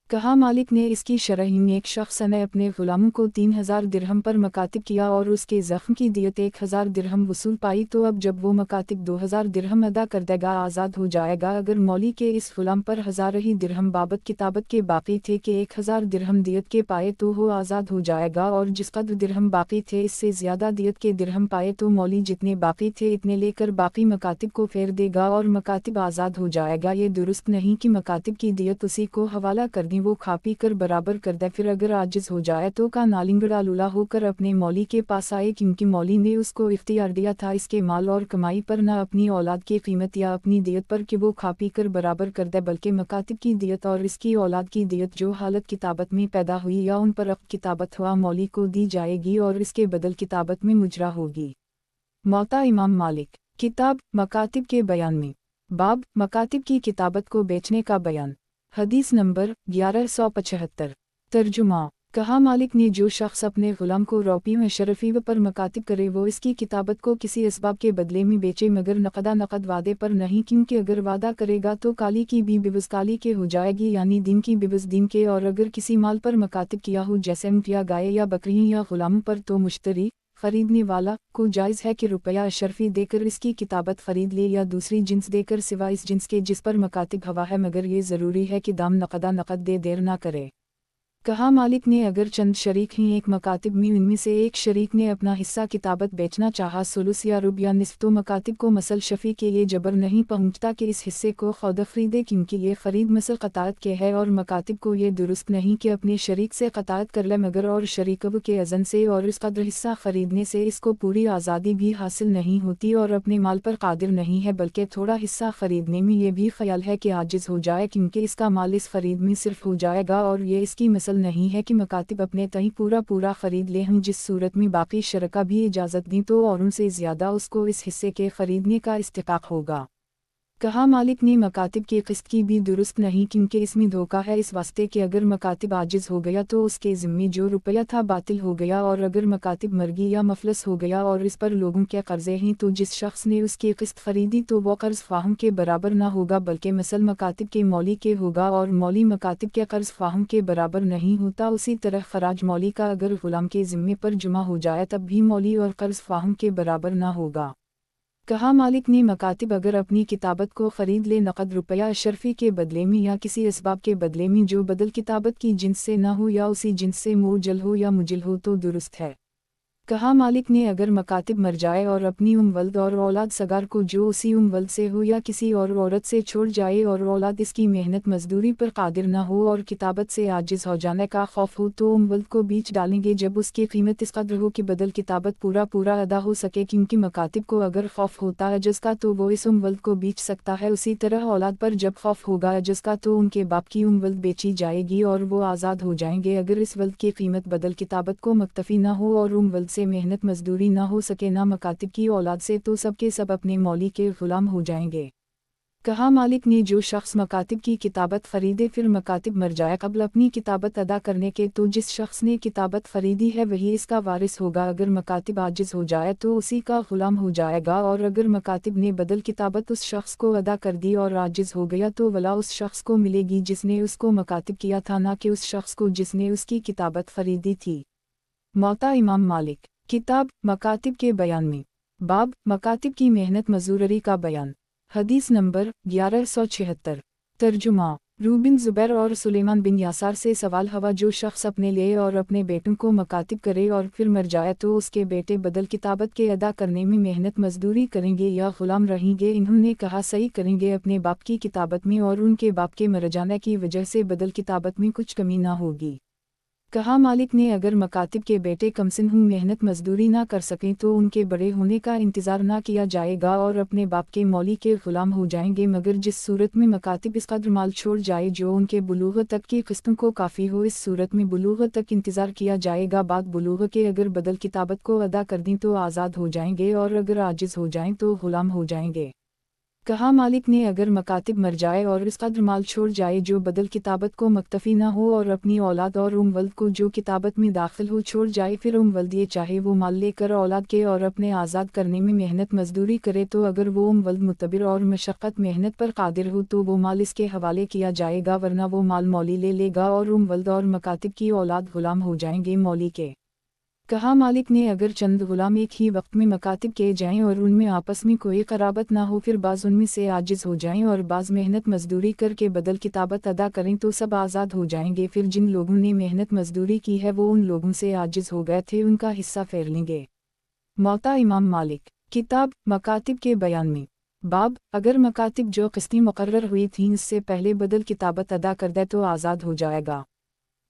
कहा मालिक ने इसकी शरह में एक शख्स ने अपने ग़ुलामों को 3000 दिरहम पर मकातिब किया और उसके ज़ख्म की दियत 1000 दिरहम वसूल पाई, तो अब जब वो मकातिब 2000 दिरहम अदा कर देगा आज़ाद हो जाएगा। अगर मौली के इस ग़ुलाम पर 1000 ही दिरहम बाबत किताबत के बाकी थे कि 1000 दिरहम दियत के पाए तो वो आज़ाद हो जाएगा, और जिस कदर दिरहम बाकी थे इससे ज़्यादा दियत के दिरहम पाए तो मौली जितने बाकी थे इतने लेकर बाकी मकातिब को फेर देगा और मकातिब आज़ाद हो जाएगा। ये दुरुस्त नहीं कि मकातिब की दियत उसी को हवाला कर दी, वो खा पी कर बराबर कर दे, फिर अगर आजिज़ हो जाए तो का नालिंगड़ा लूला होकर अपने मौली के पास आए, क्योंकि मौली ने उसको इख्तियार दिया था इसके माल और कमाई पर, ना अपनी औलाद की कीमत या अपनी दियत पर कि वो खा पी कर बराबर कर दे, बल्कि मकातिब की दियत और इसकी औलाद की दियत जो हालत किताबत में पैदा हुई या उन पर अब किताबत हुआ मौली को दी जाएगी और इसके बदल किताबत में मुजरा होगी। मौता इमाम मालिक। किताब मकातिब के बयान में। बाब मकातिब की किताबत को बेचने का बयान। हदीस नंबर 1175। तर्जुमा। कहा मालिक ने जो शख्स अपने ग़ुलाम को रौपी में शरफ़ी पर मकातिब करे वो इसकी किताबत को किसी असबाब के बदले में बेचे, मगर नक़द वादे पर नहीं, क्योंकि अगर वादा करेगा तो काली की भी बिवज़ काली के हो जाएगी, यानी दिन की बिवज़ दिन के। और अगर किसी माल पर मकातिब किया हो जैसे ऊँट या गाय या बकरी या ग़ुलामों पर, तो मुश्तरी खरीदने वाला को जायज़ है कि रुपया अशरफी देकर इसकी किताबत ख़रीद ले या दूसरी जिन्स देकर सिवा इस जिन्स के जिस पर मकातिब हवा है, मगर ये ज़रूरी है कि दाम नक़द दे देर ना करे। कहा मालिक ने अगर चंद शरीक ही एक मकातिब में उनमें से एक शरीक ने अपना हिस्सा किताबत बेचना चाहा सुलुस या रुब या निस्फ तो मकातिब को मसल शफ़ी के लिए जबर नहीं पहुंचता कि इस हिस्से को खुद खरीदे क्योंकि ये ख़रीद मसल क़ताअत के है और मकातिब को ये दुरुस्त नहीं कि अपने शरीक से क़ताअत कर ले मगर और शरीकब के अज़न से और इस कदर हिस्सा ख़रीदने से इसको पूरी आज़ादी भी हासिल नहीं होती और अपने माल पर कादिर नहीं है बल्कि थोड़ा हिस्सा ख़रीदने में ये भी ख्याल है कि आजिज़ हो जाए क्योंकि इसका माल इस ख़रीद में सिर्फ हो जाएगा और ये इसकी मसल नहीं है कि मकातिब अपने तई पूरा खरीद ले हम जिस सूरत में बाकी शरका भी इजाज़त दी तो और उनसे ज़्यादा उसको इस हिस्से के ख़रीदने का इस्तिक़ाक़ होगा। कहा मालिक ने मकातिब की क़िस्त की भी दुरुस्त नहीं क्योंकि इसमें धोखा है इस वास्ते कि अगर मकातिब आजिज़ हो गया तो उसके ज़िम्मे जो रुपया था बातिल हो गया और अगर मकातिब मरगी या मफलस हो गया और इस पर लोगों के कर्ज़े हैं तो जिस शख्स ने उसकी क़िस्त ख़रीदी तो वो कर्ज़ फ़ाहम के बराबर ना होगा बल्कि मसल मकातिब के मौली के होगा और मौली मकातिब के कर्ज़ फ़ाहम के बराबर नहीं होता। उसी तरह ख़राज मौली का अगर ग़ुलाम के ज़िम्मे पर जमा हो जाए तब भी मौली और कर्ज़ फ़ाहम के बराबर ना होगा। कहा मालिक ने मकातिब अगर अपनी किताबत को ख़रीद ले नक़द रुपया अशरफ़ी के बदले में या किसी इसबाब के बदले में जो बदल किताबत की जिन्स से न हो या उसी जिन्स से मुअज्जल हो या मुजिल हो तो दुरुस्त है। कहा मालिक ने अगर मकातिब मर जाए और अपनी वल्द और औलाद सगार को जो उसी वल्द से हो या किसी और औरत से छोड़ जाए और औलाद इसकी मेहनत मजदूरी पर कादिर न हो और किताबत से आजिज़ हो जाने का खौफ हो तो वल्द को बीच डालेंगे जब उसकी कीमत इस कदर हो कि बदल किताबत पूरा अदा हो सके क्योंकि मकातिब को अगर खौफ होता है अजज़ का तो वो इस वल्द को बीच सकता है। उसी तरह औलाद पर जब खौफ होगा अजज़ का तो उनके बाप की वल्द बेची जाएगी और वो आज़ाद हो जाएंगे अगर इस वल्द की कीमत बदल किताबत को मुक्तफ़ी न हो और वल्द से मेहनत मजदूरी ना हो सके ना मकातिब की औलाद से तो सब के सब अपने मौली के ग़ुलाम हो जाएंगे। कहा मालिक ने जो शख्स मकातिब की किताबत ख़रीदे फिर मकातिब मर जाए कबल अपनी किताबत अदा करने के तो जिस शख्स ने किताबत ख़रीदी है वही इसका वारिस होगा। अगर मकातिब आजिज़ हो जाए तो उसी का ग़ुलाम हो जाएगा और अगर मकातिब ने बदल किताबत उस शख्स को अदा कर दी और आजिज़ हो गया तो वला उस शख्स को मिलेगी जिसने उसको मकातिब किया था ना कि उस शख्स को जिसने उसकी किताबत ख़रीदी थी। मौता इमाम मालिक किताब मकातिब के बयान में बाब मकातिब की मेहनत मजदूरी का बयान। हदीस नंबर 1176। तर्जुमा रूबिन ज़ुबैर और सुलेमान बिन यासार से सवाल हवा जो शख्स अपने लिए और अपने बेटों को मकातिब करे और फिर मर जाए तो उसके बेटे बदल किताबत के अदा करने में मेहनत मजदूरी करेंगे या ग़ुलाम रहेंगे। इन्होंने कहा सही करेंगे अपने बाप की किताबत में और उनके बाप के मर जाने की वजह से बदल किताबत में कुछ कमी ना होगी। कहा मालिक ने अगर मकातिब के बेटे कमसिन हूँ मेहनत मजदूरी ना कर सकें तो उनके बड़े होने का इंतज़ार ना किया जाएगा और अपने बाप के मौली के ग़ुलाम हो जाएंगे मगर जिस सूरत में मकातिब इस कदर माल छोड़ जाए जो उनके बुलूग़ तक की क़िस्तों को काफ़ी हो इस सूरत में बुलूग़ तक इंतज़ार किया जाएगा। बाद बुलूग़ के अगर बदल किताबत को अदा कर दी तो आज़ाद हो जाएंगे और अगर आजिज़ हो जाएं तो ग़ुलाम हो जाएंगे। कहा मालिक ने अगर मकातिब मर जाए और इस कदर माल छोड़ जाए जो बदल किताबत को मुक्तफ़ी ना हो और अपनी औलाद और वल्द को जो किताबत में दाखिल हो छोड़ जाए फिर वल्द ये चाहे वो माल लेकर औलाद के और अपने आज़ाद करने में मेहनत मजदूरी करे तो अगर वो वल्द मुतबिर और मशक्क़त मेहनत पर कादिर हो तो वो माल इसके हवाले किया जाएगा वरना वो माल मौली ले लेगा और वल्द और मकातिब की औलाद ग़ुलाम हो जाएंगे मौली के। कहा मालिक ने अगर चंद ग़ुलाम एक ही वक्त में मकातिब किए जाएं और उनमें आपस में कोई क़राबत ना हो फिर बाज़ उनमें से आजिज़ हो जाएं और बाज़ मेहनत मजदूरी करके बदल किताबत अदा करें तो सब आज़ाद हो जाएंगे। फिर जिन लोगों ने मेहनत मजदूरी की है वो उन लोगों से आजिज़ हो गए थे उनका हिस्सा फेर लेंगे। मौता इमाम मालिक किताब मकातिब के बयान में बाब अगर मकातिब जो क़िस्तें मुक़र्रर हुई थीं इससे पहले बदल किताबत अदा कर दे तो आज़ाद हो जाएगा।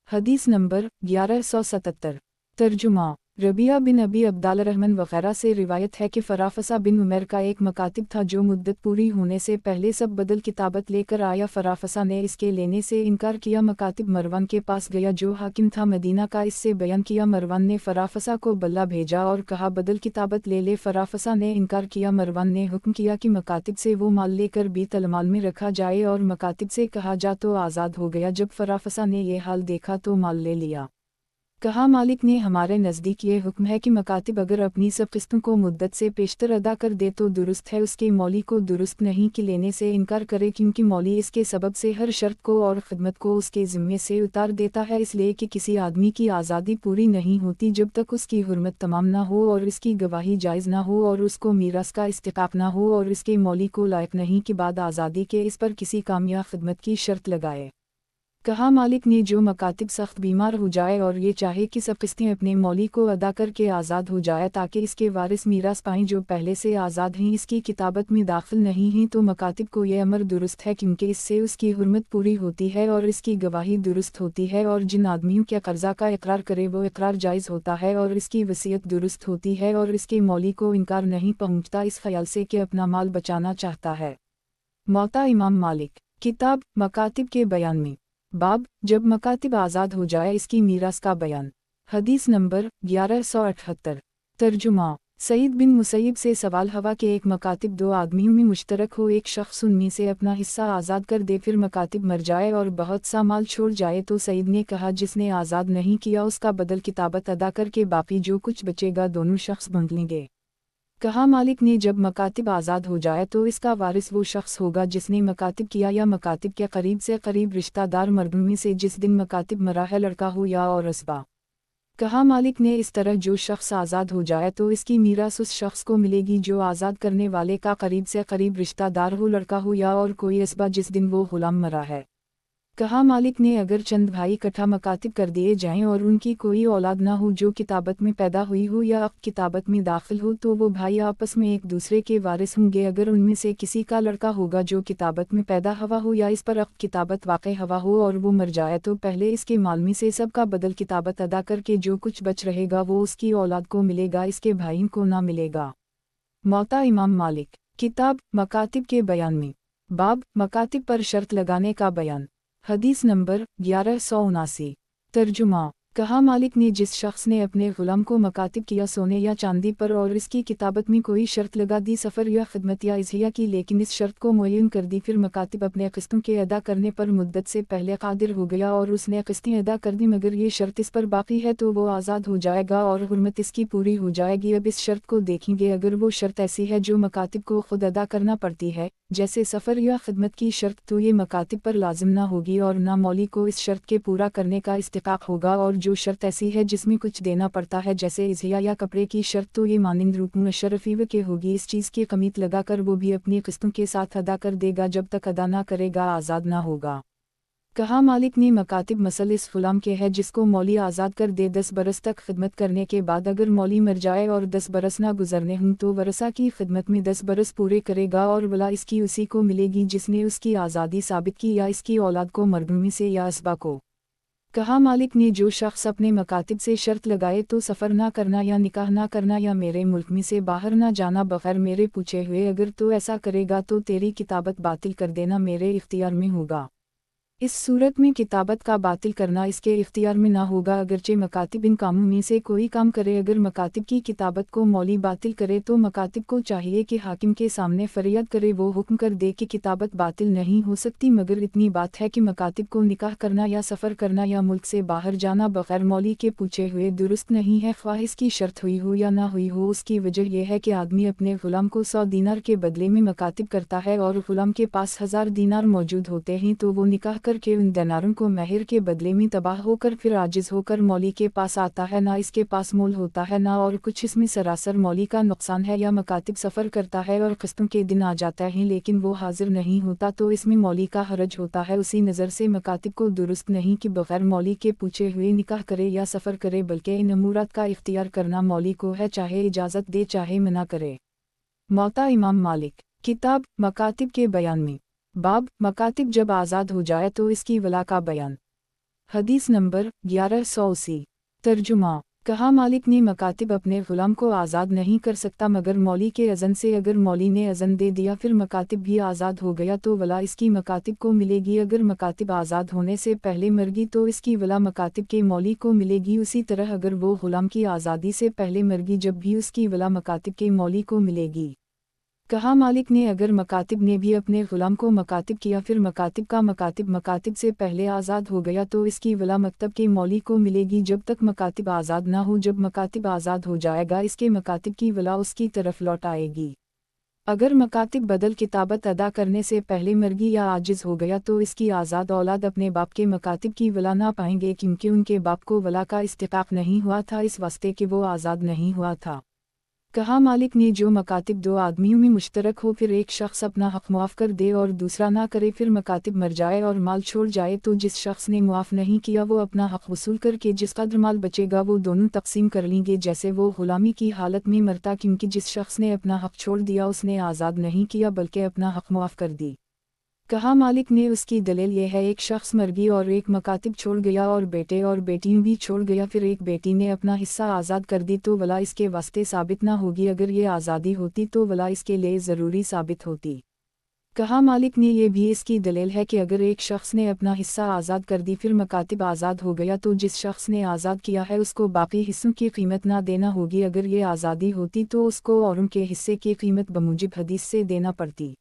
हदीस नंबर 1177। तर्जुमा रबिया बिन अबी अब्दालरहमान वग़ैरह से रिवायत है कि फ़राफ़सा बिन उमर का एक मकातिब था जो मुद्दत पूरी होने से पहले सब बदल किताबत लेकर आया। फ़राफ़सा ने इसके लेने से इनकार किया। मकातिब मरवान के पास गया जो हाकिम था मदीना का, इससे बयान किया। मरवान ने फ़राफ़सा को बल्ला भेजा और कहा बदल किताबत ले ले। फ़राफ़सा ने इनकार किया। मरवान ने हुक्म किया कि मकातिब से वो माल लेकर बीतल माल में रखा जाए और मकातिब से कहा जा तो आज़ाद हो गया। जब फ़राफ़सा ने ये हाल देखा तो माल ले लिया। कहा मालिक ने हमारे नज़दीक ये हुक्म है कि मकातिब अगर अपनी सब क़िस्तों को मुद्दत से पेशतर अदा कर दे तो दुरुस्त है, उसके मौली को दुरुस्त नहीं कि लेने से इनकार करे क्योंकि मौली इसके सबब से हर शर्त को और ख़िदमत को उसके ज़िम्मे से उतार देता है। इसलिए कि किसी आदमी की आज़ादी पूरी नहीं होती जब तक उसकी हुर्मत तमाम ना हो और इसकी गवाही जायज़ ना हो और उसको मीरास का इस्तिक़ाक़ ना हो और इसके मौली को लायक नहीं कि बाद आज़ादी के इस पर किसी काम या ख़िदमत की शर्त लगाए। کہا مالک نے جو مکاتب سخت بیمار ہو جائے اور یہ چاہے کہ سب قسطیں اپنے مولی کو ادا کر کے آزاد ہو جائے تاکہ اس کے وارث میراث پائیں جو پہلے سے آزاد ہیں، اس کی کتابت میں داخل نہیں ہیں، تو مکاتب کو یہ امر درست ہے کیونکہ اس سے اس کی حرمت پوری ہوتی ہے اور اس کی گواہی درست ہوتی ہے، اور جن آدمیوں کے قرضہ کا اقرار کرے وہ اقرار جائز ہوتا ہے اور اس کی وصیت درست ہوتی ہے اور اس کے مولی کو انکار نہیں پہنچتا اس خیال سے کہ اپنا مال بچانا چاہتا ہے۔ موطا امام مالک کتاب مکاتب کے بیان میں باب جب مکاتب آزاد ہو جائے اس کی میراث کا بیان۔ حدیث نمبر 1178۔ ترجمہ سعید بن مسیب سے سوال ہوا کہ ایک مکاتب دو آدمیوں میں مشترک ہو، ایک شخص ان میں سے اپنا حصہ آزاد کر دے، پھر مکاتب مر جائے اور بہت سا مال چھوڑ جائے، تو سعید نے کہا جس نے آزاد نہیں کیا اس کا بدل کتابت ادا کر کے باقی جو کچھ بچے گا دونوں شخص بانٹ لیں گے۔ کہا مالک نے جب مکاتب آزاد ہو جائے تو اس کا وارث وہ شخص ہوگا جس نے مکاتب کیا یا مکاتب کے قریب سے قریب رشتہ دار مردوں میں سے جس دن مکاتب مرا ہے، لڑکا ہو یا اور اسبا۔ کہا مالک نے اس طرح جو شخص آزاد ہو جائے تو اس کی میراث اس شخص کو ملے گی جو آزاد کرنے والے کا قریب سے قریب رشتہ دار ہو، لڑکا ہو یا اور کوئی اسبا جس دن وہ غلام مرا ہے۔ کہا مالک نے اگر چند بھائی اکٹھا مکاتب کر دیے جائیں اور ان کی کوئی اولاد نہ ہو جو کتابت میں پیدا ہوئی ہو یا اب کتابت میں داخل ہو، تو وہ بھائی آپس میں ایک دوسرے کے وارث ہوں گے۔ اگر ان میں سے کسی کا لڑکا ہوگا جو کتابت میں پیدا ہوا ہو یا اس پر اب کتابت واقع ہوا ہو اور وہ مر جائے، تو پہلے اس کے مال میں سے سب کا بدل کتابت ادا کر کے جو کچھ بچ رہے گا وہ اس کی اولاد کو ملے گا، اس کے بھائیوں کو نہ ملے گا۔ موطا امام مالک کتاب مکاتب کے بیان میں باب مکاتب پر شرط لگانے کا بیان۔ حدیث نمبر 1179۔ ترجمہ کہا مالک نے جس شخص نے اپنے غلام کو مکاتب کیا سونے یا چاندی پر اور اس کی کتابت میں کوئی شرط لگا دی، سفر یا خدمت یا اضحیہ کی، لیکن اس شرط کو معین کر دی، پھر مکاتب اپنے قسطوں کے ادا کرنے پر مدت سے پہلے قادر ہو گیا اور اس نے قسطیں ادا کر دی مگر یہ شرط اس پر باقی ہے، تو وہ آزاد ہو جائے گا اور حرمت اس کی پوری ہو جائے گی۔ اب اس شرط کو دیکھیں گے۔ اگر وہ شرط ایسی ہے جو مکاتب کو خود ادا کرنا پڑتی ہے جیسے سفر یا خدمت کی شرط، تو یہ مکاتب پر لازم نہ ہوگی اور نہ مولی کو اس شرط کے پورا کرنے کا استحقاق ہوگا، اور جو شرط ایسی ہے جس میں کچھ دینا پڑتا ہے جیسے اضحیہ یا کپڑے کی شرط، تو یہ مانند رکن اشرفیہ کے ہوگی، اس چیز کی قیمت لگا کر وہ بھی اپنی قسطوں کے ساتھ ادا کر دے گا، جب تک ادا نہ کرے گا آزاد نہ ہوگا۔ کہا مالک نے مکاتب مثل اس غلام کے ہے جس کو مولی آزاد کر دے، 10 برس تک خدمت کرنے کے بعد اگر مولی مر جائے اور 10 برس نہ گزرنے ہوں تو ورثہ کی خدمت میں 10 برس پورے کرے گا اور ولا اس کی اسی کو ملے گی جس نے اس کی آزادی ثابت کی، یا اس کی اولاد کو مردوں میں سے یا اسبا کو۔ کہا مالک نے جو شخص اپنے مکاتب سے شرط لگائے تو سفر نہ کرنا یا نکاح نہ کرنا یا میرے ملک میں سے باہر نہ جانا بغیر میرے پوچھے ہوئے، اگر تو ایسا کرے گا تو تیری کتابت باطل کر دینا میرے اختیار میں ہوگا۔ اس صورت میں کتابت کا باطل کرنا اس کے اختیار میں نہ ہوگا اگرچہ مکاتب ان کاموں میں سے کوئی کام کرے۔ اگر مکاتب کی کتابت کو مولی باطل کرے تو مکاتب کو چاہیے کہ حاکم کے سامنے فریاد کرے، وہ حکم کر دے کہ کتابت باطل نہیں ہو سکتی، مگر اتنی بات ہے کہ مکاتب کو نکاح کرنا یا سفر کرنا یا ملک سے باہر جانا بغیر مولی کے پوچھے ہوئے درست نہیں ہے، خواہ اس کی شرط ہوئی ہو یا نہ ہوئی ہو۔ اس کی وجہ یہ ہے کہ آدمی اپنے غلام کو 100 دینار کے بدلے میں مکاتب کرتا ہے اور غلام کے پاس 1000 دینار موجود ہوتے ہیں، تو وہ نکاح کر کے ان دیناروں کو مہر کے بدلے میں تباہ ہو کر پھر عاجز ہو کر مولی کے پاس آتا ہے، نہ اس کے پاس مول ہوتا ہے نہ اور کچھ، اس میں سراسر مولی کا نقصان ہے۔ یا مکاتب سفر کرتا ہے اور قسطوں کے دن آ جاتا ہے لیکن وہ حاضر نہیں ہوتا، تو اس میں مولی کا حرج ہوتا ہے۔ اسی نظر سے مکاتب کو درست نہیں کہ بغیر مولی کے پوچھے ہوئے نکاح کرے یا سفر کرے، بلکہ ان امورات کا اختیار کرنا مولی کو ہے، چاہے اجازت دے چاہے منع کرے۔ موطا امام مالک کتاب مکاتب کے بیان میں باب مکاتب جب آزاد ہو جائے تو اس کی ولا کا بیان۔ حدیث نمبر 1180۔ ترجمہ کہا مالک نے مکاتب اپنے غلام کو آزاد نہیں کر سکتا مگر مولی کے اذن سے، اگر مولی نے اذن دے دیا پھر مکاتب بھی آزاد ہو گیا تو ولا اس کی مکاتب کو ملے گی، اگر مکاتب آزاد ہونے سے پہلے مر گئی تو اس کی ولا مکاتب کے مولی کو ملے گی، اسی طرح اگر وہ غلام کی آزادی سے پہلے مر گئی جب بھی اس کی ولا مکاتب کے مولی کو ملے گی۔ کہا مالک نے اگر مکاتب نے بھی اپنے غلام کو مکاتب کیا پھر مکاتب کا مکاتب سے پہلے آزاد ہو گیا تو اس کی ولا مکتب کے مولی کو ملے گی جب تک مکاتب آزاد نہ ہو، جب مکاتب آزاد ہو جائے گا اس کے مکاتب کی ولا اس کی طرف لوٹ آئے گی۔ اگر مکاتب بدل کتابت ادا کرنے سے پہلے مر گئی یا عاجز ہو گیا تو اس کی آزاد اولاد اپنے باپ کے مکاتب کی ولا نہ پائیں گے، کیونکہ ان کے باپ کو ولا کا استحقاق نہیں ہوا تھا اس واسطے کہ وہ آزاد نہیں ہوا تھا۔ कहा मालिक ने जो मकातिब दो आदमियों में मुश्तरक हो फिर एक शख्स अपना हक मुआफ़ कर दे और दूसरा ना करे फिर मकातिब मर जाए और माल छोड़ जाए तो जिस शख्स ने मुआफ़ नहीं किया वो अपना हक वसूल करके जिस कदर माल बचेगा वो दोनों तकसीम कर लेंगे जैसे वो ग़ुलामी की हालत में मरता, क्योंकि जिस शख्स ने अपना हक छोड़ दिया उसने आज़ाद नहीं किया बल्कि अपना हक मुआफ़ कर दी। कहा मालिक ने उसकी दलील ये है, एक शख्स मर गई और एक मकातिब छोड़ गया और बेटे और बेटियां भी छोड़ गया, फिर एक बेटी ने अपना हिस्सा आज़ाद कर दी तो वला इसके वास्ते साबित ना होगी, अगर ये आज़ादी होती तो वला इसके लिए ज़रूरी साबित होती। कहा मालिक ने यह भी इसकी दलील है कि अगर एक शख्स ने अपना हिस्सा आज़ाद कर दी फिर मकातिब आज़ाद हो गया तो जिस शख्स ने आज़ाद किया है उसको बाकी हिस्सों की कीमत ना देना होगी, अगर ये आज़ादी होती तो उसको और उनके हिस्से की कीमत बमूजिब हदीस से देना पड़ती।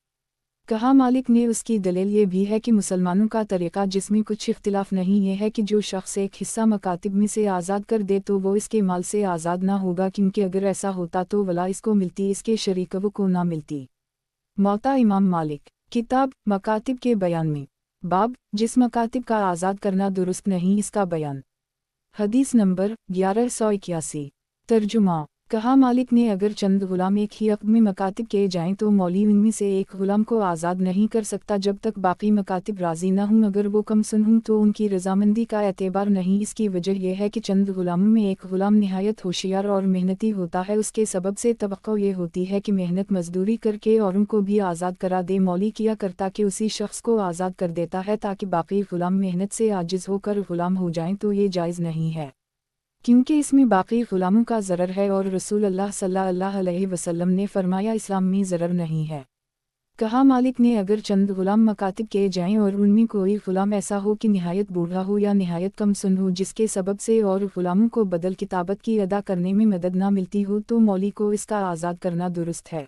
कहा मालिक ने उसकी दलील ये भी है कि मुसलमानों का तरीक़ा जिसमें कुछ इख्तिलाफ नहीं ये है कि जो शख्स एक हिस्सा मकातिब में से आज़ाद कर दे तो वो इसके माल से आज़ाद ना होगा, क्योंकि अगर ऐसा होता तो वला इसको मिलती, इसके शरीकों को ना मिलती। मौता इमाम मालिक। किताब मकातिब के बयान में। बाब जिस मकातिब का आज़ाद करना दुरुस्त नहीं इसका बयान। हदीस नंबर 1181। तर्जुमा। कहा मालिक ने अगर चंद गुलाम एक ही वक्त में मकातिब किए जाएं तो मौली उनमें से एक गुलाम को आज़ाद नहीं कर सकता जब तक बाकी मकातिब राज़ी न हों, अगर वो कम सुन हों तो उनकी रजामंदी का एतबार नहीं। इसकी वजह यह है कि चंद गुलामों में एक गुलाम निहायत होशियार और मेहनती होता है, उसके सबब से तवक्को ये होती है कि मेहनत मजदूरी करके और उनको भी आज़ाद करा दे। मौली किया करता कि उसी शख्स को आज़ाद कर देता है ताकि बाकी गुलाम मेहनत से आजिज़ होकर गुलाम हो जाएं, तो ये जायज़ नहीं है क्योंकि इसमें बाकी गुलामों का ज़रर है और रसूल अल्लाह सल्लल्लाहु अलैहि वसल्लम ने फरमाया इस्लाम में ज़रर नहीं है। कहा मालिक ने अगर चंद गुलाम मकातिब किए जाएं और उनमें कोई गुलाम ऐसा हो कि निहायत बूढ़ा हो या निहायत कम सुन हो जिसके सबब से और गुलामों को बदल किताबत की अदा करने में मदद ना मिलती हो तो मौली को इसका आज़ाद करना दुरुस्त है।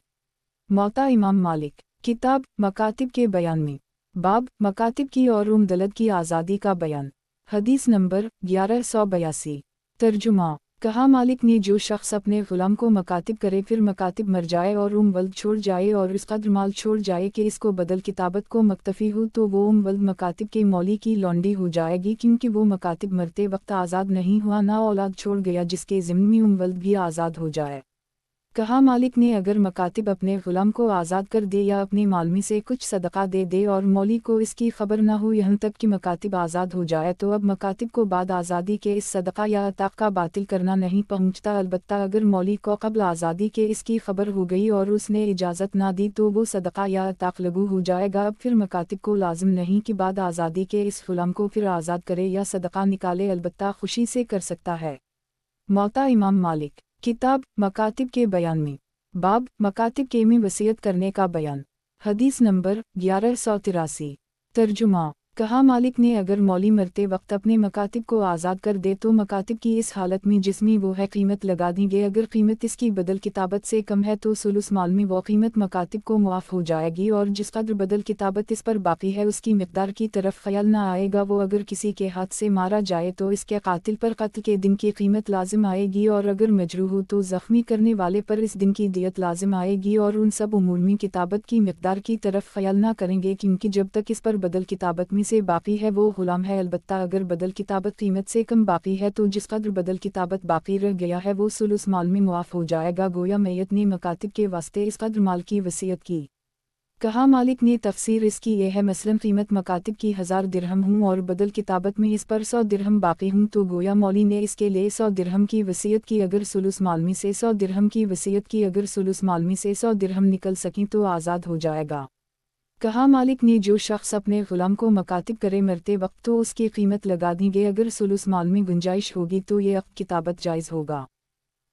मौता इमाम मालिक। किताब मकातिब के बयान में। बाब मकातिब की और उम्दलद की आज़ादी का बयान। हदीस नंबर 1182। तर्जुमा। कहा मालिक ने जो शख्स अपने गुलाम को मकातिब करे फिर मकातिब मर जाए और वल्द छोड़ जाए और इस कदर माल छोड़ जाए कि इसको बदल किताबत को मक्तफ़ी हो तो वो वल्द मकातिब के मौली की लौंडी हो जाएगी, क्योंकि वो मकातिब मरते वक्त आज़ाद नहीं हुआ ना औलाद छोड़ गया जिसके ज़िम्मे में वल्द भी आज़ाद हो जाए। कहा मालिक ने अगर मकातिब अपने गुलाम को आज़ाद कर दे या अपने माल में से कुछ सदका दे दे और मौली को इसकी खबर न हो यहाँ तक कि मकातिब आज़ाद हो जाए तो अब मकातिब को बाद आज़ादी के इस सदका या अताक़ का बातिल करना नहीं पहुँचता। अलबत्ता अगर मौली को क़ब्ल आज़ादी के इसकी खबर हो गई और उसने इजाज़त ना दी तो वो सदका या अताक़ लगू हो जाएगा। अब फिर मकातिब को लाजिम नहीं कि बाद आज़ादी के इस गुलाम को फिर आज़ाद करे या सदका निकाले, अलबत्ता खुशी से कर सकता है। मौता इमाम मालिक। किताब मकातिब के बयान में। बाब मकातिब के में वसीयत करने का बयान। हदीस नंबर 1183। तर्जुमा। कहा मालिक ने अगर मौली मरते वक्त अपने मकातिब को आज़ाद कर दे तो मकातिब की इस हालत में जिसमें वो है कीमत लगा देंगे, अगर कीमत इसकी बदल किताबत से कम है तो सुलुस माल में वो कीमत मकातिब को मुआफ़ हो जाएगी और जिस कदर बदल किताबत इस पर बाकी है उसकी मिक़दार की तरफ ख्याल ना आएगा। वो अगर किसी के हाथ से मारा जाए तो इसके कातिल पर कत्ल के दिन की कीमत लाजिम आएगी और अगर मजरूह हो तो ज़ख्मी करने वाले पर इस दिन की दियत लाजिम आएगी और उन सब उमूर में किताबत की मिक़दार की तरफ ख्याल ना करेंगे, क्योंकि जब तक इस पर बदल किताबत में से बाकी है वो गुलाम है। अलबत्ता अगर बदल किताबत कीमत से कम बाकी है तो जिस कदर बदल किताबत बाकी रह गया है वो सुलुस माल में मुआफ़ हो जाएगा, गोया मैयत ने मकातिब के वास्ते इस कदर माल की वसीयत की। कहा मालिक ने तफसीर इसकी यह है, मसलन कीमत मकातिब की 1000 दिरहम हूँ और बदल किताबत में इस पर 100 दिरहम बाकी हूँ तो गोया मौली ने इसके लिए 100 दिरहम की वसीयत की। अगर सुलुस माल में से 100 दिरहम की वसीयत की, अगर सुलुस माल में से 100 दिरहम निकल सकें तो आज़ाद हो जाएगा। कहा मालिक ने जो शख्स अपने गुलाम को मकातिब करे मरते वक्त तो उसकी कीमत लगा देंगे, अगर सुलुस माल में गुंजाइश होगी तो ये अब किताबत जायज़ होगा।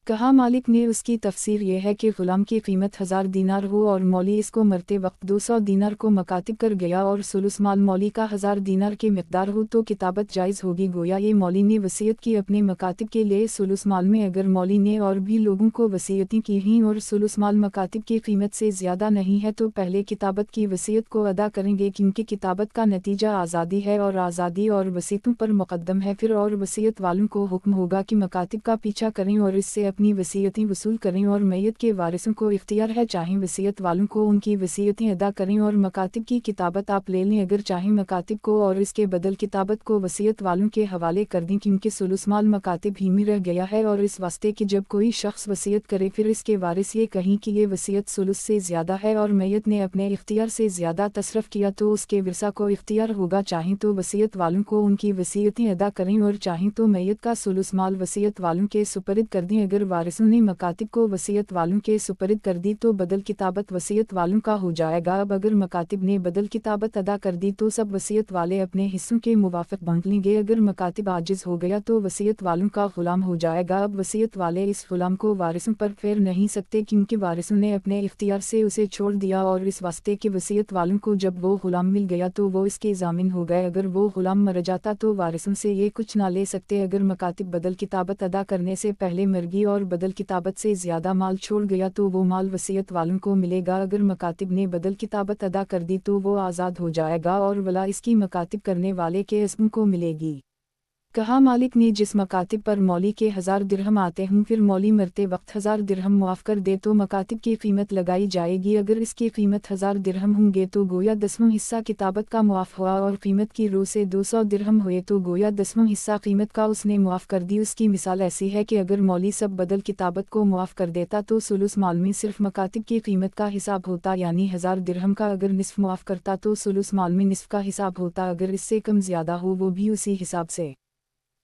कहा मालिक ने उसकी तफसीर यह है कि गुलाम की कीमत 1000 दीनार हो और मौली इसको मरते वक्त 200 दीनार को मकातिब कर गया और सुलुस माल मौली का 1000 दीनार की मिक़दार हो तो किताबत जायज़ होगी। गोया ये मौली ने वसीयत की अपने मकातिब के लिए सुलुस माल में। अगर मौली ने और भी लोगों को वसीयतें की हैं और सुलुस माल मकातिब की कीमत से ज़्यादा नहीं है तो पहले किताबत की वसीयत को अदा करेंगे, क्योंकि किताबत का नतीजा आज़ादी है और आज़ादी और वसीयतों पर मुक़द्दम है। फिर और वसीयत वालों को हुक्म होगा कि मकातिब का पीछा करें और इससे अपनी वसीयतें वसूल करें और मैयत के वारिसों को इख्तियार है, चाहें वसीयत वालों को उनकी वसीयतें अदा करें और मकातिब की किताबत आप ले लें, अगर चाहें मकातिब को और इसके बदल किताबत को वसीयत वालों के हवाले कर दें, क्योंकि सुलुस माल मकातिब ही में रह गया है और इस वास्ते कि जब कोई शख्स वसीयत करे फिर इसके वारिस ये कहीं कि ये वसीयत सुलुस से ज़्यादा है और मैयत ने अपने इख्तियार से ज़्यादा तसरफ़ किया तो उसके विरसा को इख्तियार होगा। चाहें तो वसीयत वालों को उनकी वसीयतें अदा करें और चाहें तो मैयत का सुलुस माल वसीयत वालों के सुपरद कर दें। अगर वारिसों ने मकातिब को वसीयत वालों के सुपरद कर दी तो बदल किताबत वसीयत वालों का हो जाएगा। अब अगर मकातिब ने बदल किताबत अदा कर दी तो सब वसीयत वाले अपने हिस्सों के मुवाफिक बांट लेंगे। अगर मकातिब आजिज़ हो गया तो वसीयत वालों का गुलाम हो जाएगा। अब वसीयत वाले इस गुलाम को वारिसों पर फेर नहीं सकते, क्योंकि वारिसों ने अपने इख्तियार से उसे छोड़ दिया और इस वास्ते कि वसीयत वालों को जब वो गुलाम मिल गया तो वो इसके ज़ामिन हो गए। अगर वो गुलाम मर जाता तो वारिसों से ये कुछ ना ले सकते। अगर मकातिब बदल किताबत अदा करने से पहले मर गई और बदल किताबत से ज़्यादा माल छोड़ गया तो वो माल वसीयत वालों को मिलेगा। अगर मकातिब ने बदल किताबत अदा कर दी तो वो आज़ाद हो जाएगा और वला इसकी मकातिब करने वाले के इस्म को मिलेगी। कहा मालिक ने, जिस मकातिब पर मौली के 1000 दिरहम आते हों फिर मौली मरते वक्त 1000 दिरहम मुआफ़ कर दे तो मकातिब की कीमत लगाई जाएगी। अगर इसकी कीमत 1000 दिरहम होंगे तो गोया 10वां हिस्सा किताबत का मुआफ़ हुआ और कीमत की रो से 200 दिरहम हुए तो गोया 10वां हिस्सा कीमत का उसने मुआफ़ कर दी। उसकी मिसाल ऐसी है कि अगर मौली सब बदल किताबत को मुआफ़ कर देता तो सुलुस माल में सिर्फ मकातिब की कीमत का हिसाब होता, यानी 1000 दिरहम का। अगर निस्फ मुआफ़ करता तो सुलुस माल में निस्फ का हिसाब होता, अगर इससे कम ज़्यादा हो वो भी उसी हिसाब से।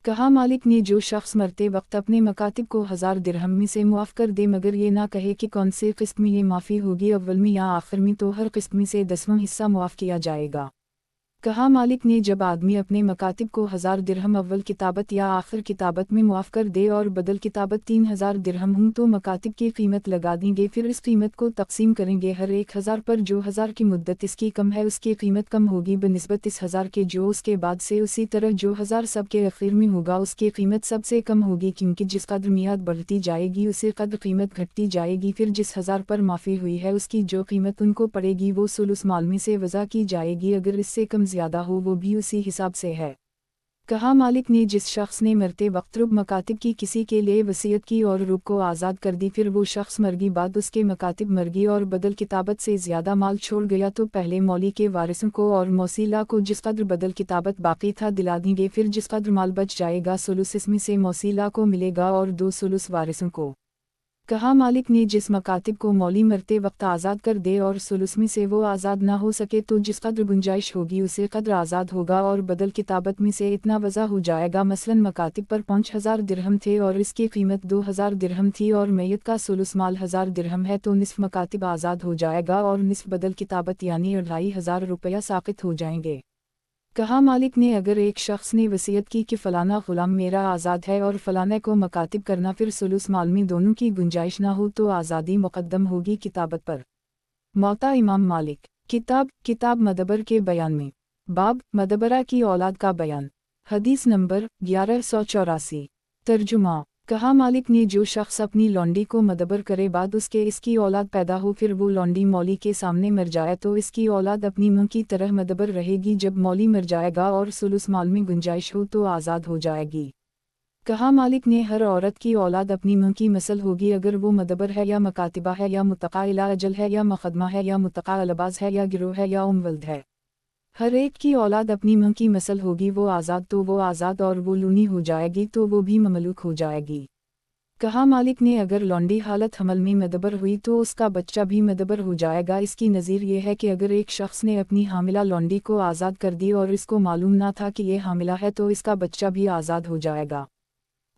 कहा मालिक ने, जो शख्स मरते वक्त अपने मकातिब को 1000 दिरहम में से मुआफ़ कर दे मगर ये ना कहे कि कौन से किस्म में ये माफ़ी होगी, अव्वल में या आखिर में, तो हर किस्म में से 10वां हिस्सा मुआफ़ किया जाएगा। कहा मालिक ने, जब आदमी अपने मकातिब को 1000 दिरहम अव्वल किताबत या आखिर किताबत में मुआफ़ कर दे और बदल किताबत 3000 दिरहम हों तो मकातिब की कीमत लगा देंगे, फिर इस कीमत को तकसीम करेंगे हर एक 1000 पर। जो 1000 की मुद्दत इसकी कम है उसकी कीमत कम होगी बनिस्बत इस 1000 के जो उसके बाद से। उसी तरह जो 1000 सब के आखिर में होगा उसकी कीमत सबसे कम होगी, क्योंकि जिस कदर मियाद बढ़ती जाएगी उसी कदर कीमत घटती जाएगी। फिर जिस 1000 पर माफ़ी हुई है उसकी जो कीमत उनको पड़ेगी वो सुलुस माल में से वज़ा की जाएगी, अगर इससे कम ज़्यादा हो वो भी उसी हिसाब से है। कहा मालिक ने, जिस शख्स ने मरते वक्त रुब मकातिब की किसी के लिए वसीयत की और रुब को आज़ाद कर दी, फिर वो शख्स मरगी बाद उसके मकातिब मरगी और बदल किताबत से ज़्यादा माल छोड़ गया तो पहले मौली के वारिसों को और मौसीला को जिस कदर बदल किताबत बाकी था दिला देंगे। फिर जिस कदर माल बच जाएगा सुलुस इसमें से मौसीला को मिलेगा और 2 सुलुस वारिसों को। कहा मालिक ने, जिस मकातिब को मौली मरते वक्त आज़ाद कर दे और सुलुस में से वो आज़ाद ना हो सके तो जिस कदर गुंजाइश होगी उसे कदर आज़ाद होगा और बदल किताबत में से इतना वज़ा हो जाएगा। मसलन मकातिब पर 5000 दिरहम थे और इसकी कीमत 2000 दिरहम थी और मैयत का सुलुस माल 1000 दिरहम है तो निस्फ मकातिब आज़ाद हो जाएगा और निस्फ बदल किताबत यानी 2500 रुपया साक़ित हो जाएंगे। कहा मालिक ने, अगर एक शख्स ने वसीयत की कि फ़लाना ग़ुलाम मेरा आज़ाद है और फ़लाने को मकातिब करना, फिर सुलुस माल में दोनों की गुंजाइश ना हो तो आज़ादी मुक़द्दम होगी किताबत पर। मौता इमाम मालिक। किताब मदबर के बयान में। बाब मदबरा की औलाद का बयान। हदीस नंबर 1184। तर्जुमा। कहा मालिक ने, जो शख्स अपनी लौंडी को मदबर करे बाद उसके इसकी औलाद पैदा हो फिर वो लौंडी मौली के सामने मर जाए तो इसकी औलाद अपनी मां की तरह मदबर रहेगी। जब मौली मर जाएगा और सुलुस माल में गुंजाइश हो तो आज़ाद हो जाएगी। कहा मालिक ने, हर औरत की औलाद अपनी मां की मसल होगी, अगर वो मदबर है या मकातिबा है या मुतक़ा इला अजल है या मखदमा है या मुतक़ा अलबाज है या गिरोह है या उम्वल्द है। हर एक की औलाद अपनी मां की मसल होगी। वो आज़ाद तो वो आज़ाद और वो लूनी हो जाएगी तो वो भी ममलूक हो जाएगी। कहा मालिक ने, अगर लौंडी हालत हमल में मदबर हुई तो उसका बच्चा भी मदबर हो जाएगा। इसकी नज़ीर ये है कि अगर एक शख्स ने अपनी हामिला लौंडी को आज़ाद कर दी और इसको मालूम ना था कि ये हामिला है तो इसका बच्चा भी आज़ाद हो जाएगा।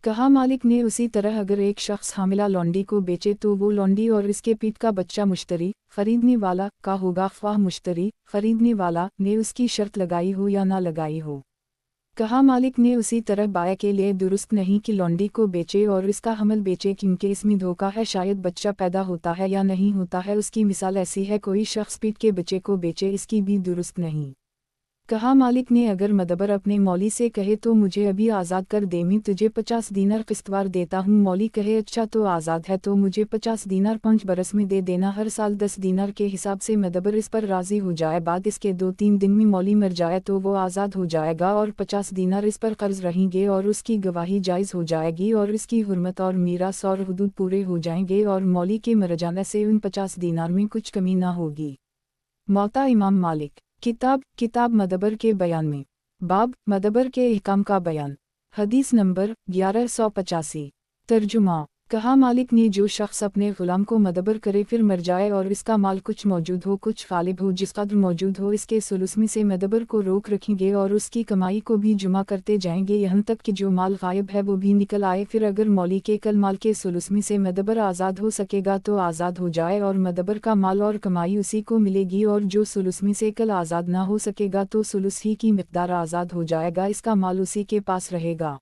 कहा मालिक ने, उसी तरह अगर एक शख्स हामिला लौंडी को बेचे तो वो लौंडी और इसके पीठ का बच्चा मुश्तरी खरीदने वाला का होगा, ख्वाह मुश्तरी खरीदने वाला ने उसकी शर्त लगाई हो या ना लगाई हो। कहा मालिक ने, उसी तरह बाया के लिए दुरुस्त नहीं कि लौंडी को बेचे और इसका हमल बेचे, क्योंकि इसमें धोखा है, शायद बच्चा पैदा होता है या नहीं होता है। उसकी मिसाल ऐसी है, कोई शख्स पीठ के बच्चे को बेचे, इसकी भी दुरुस्त नहीं। कहा मालिक ने अगर मदबर अपने मौली से कहे तो मुझे अभी आज़ाद कर दे, मैं तुझे 50 दीनार किस्तवार देता हूँ। मौली कहे अच्छा तो आज़ाद है तो मुझे 50 दीनार 5 बरस में दे देना, हर साल 10 दीनार के हिसाब से। मदबर इस पर राज़ी हो जाए, बाद इसके 2-3 दिन में मौली मर जाए तो वो आज़ाद हो जाएगा और 50 दीनार इस पर कर्ज रहेंगे और उसकी गवाही जायज़ हो जाएगी और इसकी हुर्मत और मीरास और हुदूद पूरे हो जाएंगे और मौली के मर जाने से उन 50 दीनार में कुछ कमी ना होगी। मौता इमाम मालिक। किताब मदबर के बयान में। बाब मदबर के अहकाम का बयान। हदीस नंबर 1185। तर्जुमा। कहा मालिक ने जो शख्स अपने ग़ुलाम को मदबर करे फिर मर जाए और इसका माल कुछ मौजूद हो कुछ ग़ालिब हो, जिस कदर मौजूद हो इसके सुलुस में से मदबर को रोक रखेंगे और उसकी कमाई को भी जुमा करते जाएंगे यहाँ तक कि जो माल गायब है वो भी निकल आए। फिर अगर मौली के कल माल के सुलुस में से मदबर आज़ाद हो सकेगा तो आज़ाद हो जाए और मदबर का माल और कमाई उसी को मिलेगी, और जो सुलुस में से कल आज़ाद ना हो सकेगा तो सुलुस ही की मिक़दार आज़ाद हो जाएगा, इसका माल उसी के पास रहेगा।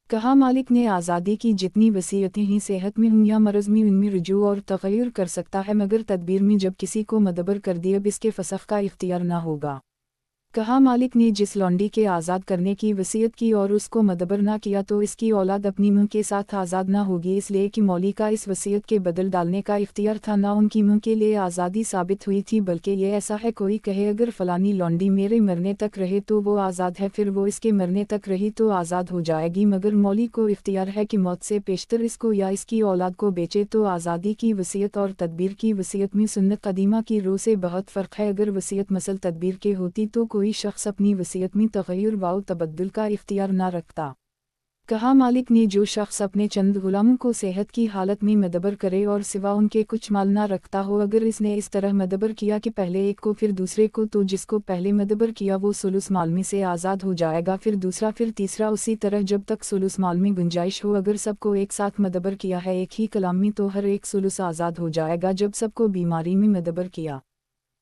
कहा मालिक ने आज़ादी की जितनी वसीयतें ही सेहत में हों या मरज़ में उनमें रुजू और तग़य्युर कर सकता है, मगर तदबीर में जब किसी को मदबर कर दिया अब इसके फसख़ का इख्तियार ना होगा। कहा मालिक ने जिस लौंडी के आज़ाद करने की वसीयत की और उसको मदबर ना किया तो इसकी औलाद अपनी मुँह के साथ आज़ाद ना होगी, इसलिए कि मौली का इस वसीयत के बदल डालने का इख्तियार था, ना उनकी मुँह के लिए आज़ादी साबित हुई थी, बल्कि ये ऐसा है कोई कहे अगर फ़लानी लौंडी मेरे मरने तक रहे तो वो आज़ाद है, फिर वो इसके मरने तक रही तो आज़ाद हो जाएगी, मगर मौली को इख्तियार है कि मौत से पेशतर इसको या इसकी औलाद को बेचे। तो आज़ादी की वसीयत और तदबीर की वसीयत में सुन्नत कदीमा की रो से बहुत फ़र्क है। अगर वसीयत मसल तदबीर के होती तो कोई शख्स अपनी वसीयत में तग़य्युर व तबद्दुल का इख्तियार ना रखता। कहा मालिक ने जो शख्स अपने चंद गुलामों को सेहत की हालत में मदबर करे और सिवा उनके कुछ माल ना रखता हो, अगर इसने इस तरह मदबर किया कि पहले एक को फिर दूसरे को, तो जिसको पहले मदबर किया वो सुलुस माल में से आज़ाद हो जाएगा, फिर दूसरा फिर तीसरा, उसी तरह जब तक सुलुस माल में गुंजाइश हो। अगर सबको एक साथ मदबर किया है एक ही कलाम में तो हर एक सुलुस आज़ाद हो जाएगा जब सबको बीमारी में मदबर किया।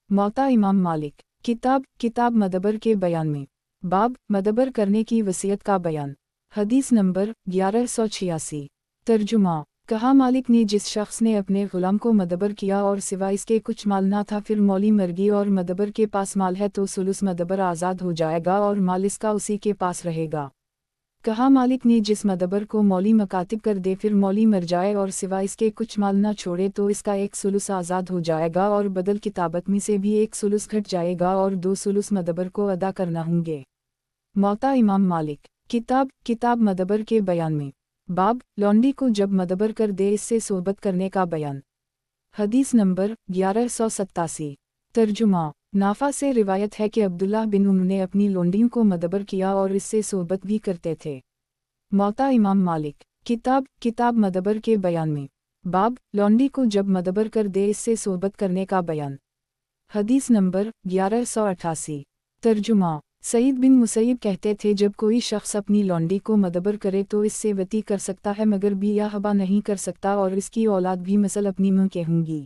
मौता इमाम मालिक। किताब मदबर के बयान में। बाब मदबर करने की वसीयत का बयान। हदीस नंबर 1186। तर्जुमा। कहा मालिक ने जिस शख्स ने अपने ग़ुलाम को मदबर किया और सिवा इसके कुछ माल ना था, फिर मौली मर गई और मदबर के पास माल है तो सुलुस मदबर आज़ाद हो जाएगा और माल इसका उसी के पास रहेगा। कहा मालिक ने जिस मदबर को मौली मकातिब कर दे फिर मौली मर जाए और सिवा इसके कुछ माल ना छोड़े तो इसका एक सुलुस आज़ाद हो जाएगा और बदल किताबत में से भी एक सुलुस घट जाएगा और 2 सुलुस मदबर को अदा करना होंगे। मौता इमाम मालिक। किताब मदबर के बयान में। बाब लौंडी को जब मदबर कर दे इससे सोबत करने का बयान। हदीस नंबर 1187। तर्जुमा। नाफा से रिवायत है कि अब्दुल्लाह बिन उम्र ने अपनी लौंडियों को मदबर किया और इससे सोबत भी करते थे। मौता इमाम मालिक। किताब मदबर के बयान में। बाब लौंडी को जब मदबर कर दे इससे सोबत करने का बयान। हदीस नंबर 1188। तर्जुमा। सईद बिन मुसैयब कहते थे जब कोई शख्स अपनी लौंडी को मदबर करे तो इससे वती कर सकता है मगर भी या हबा नहीं कर सकता और इसकी औलाद भी मसल अपनी मुँह के होंगी।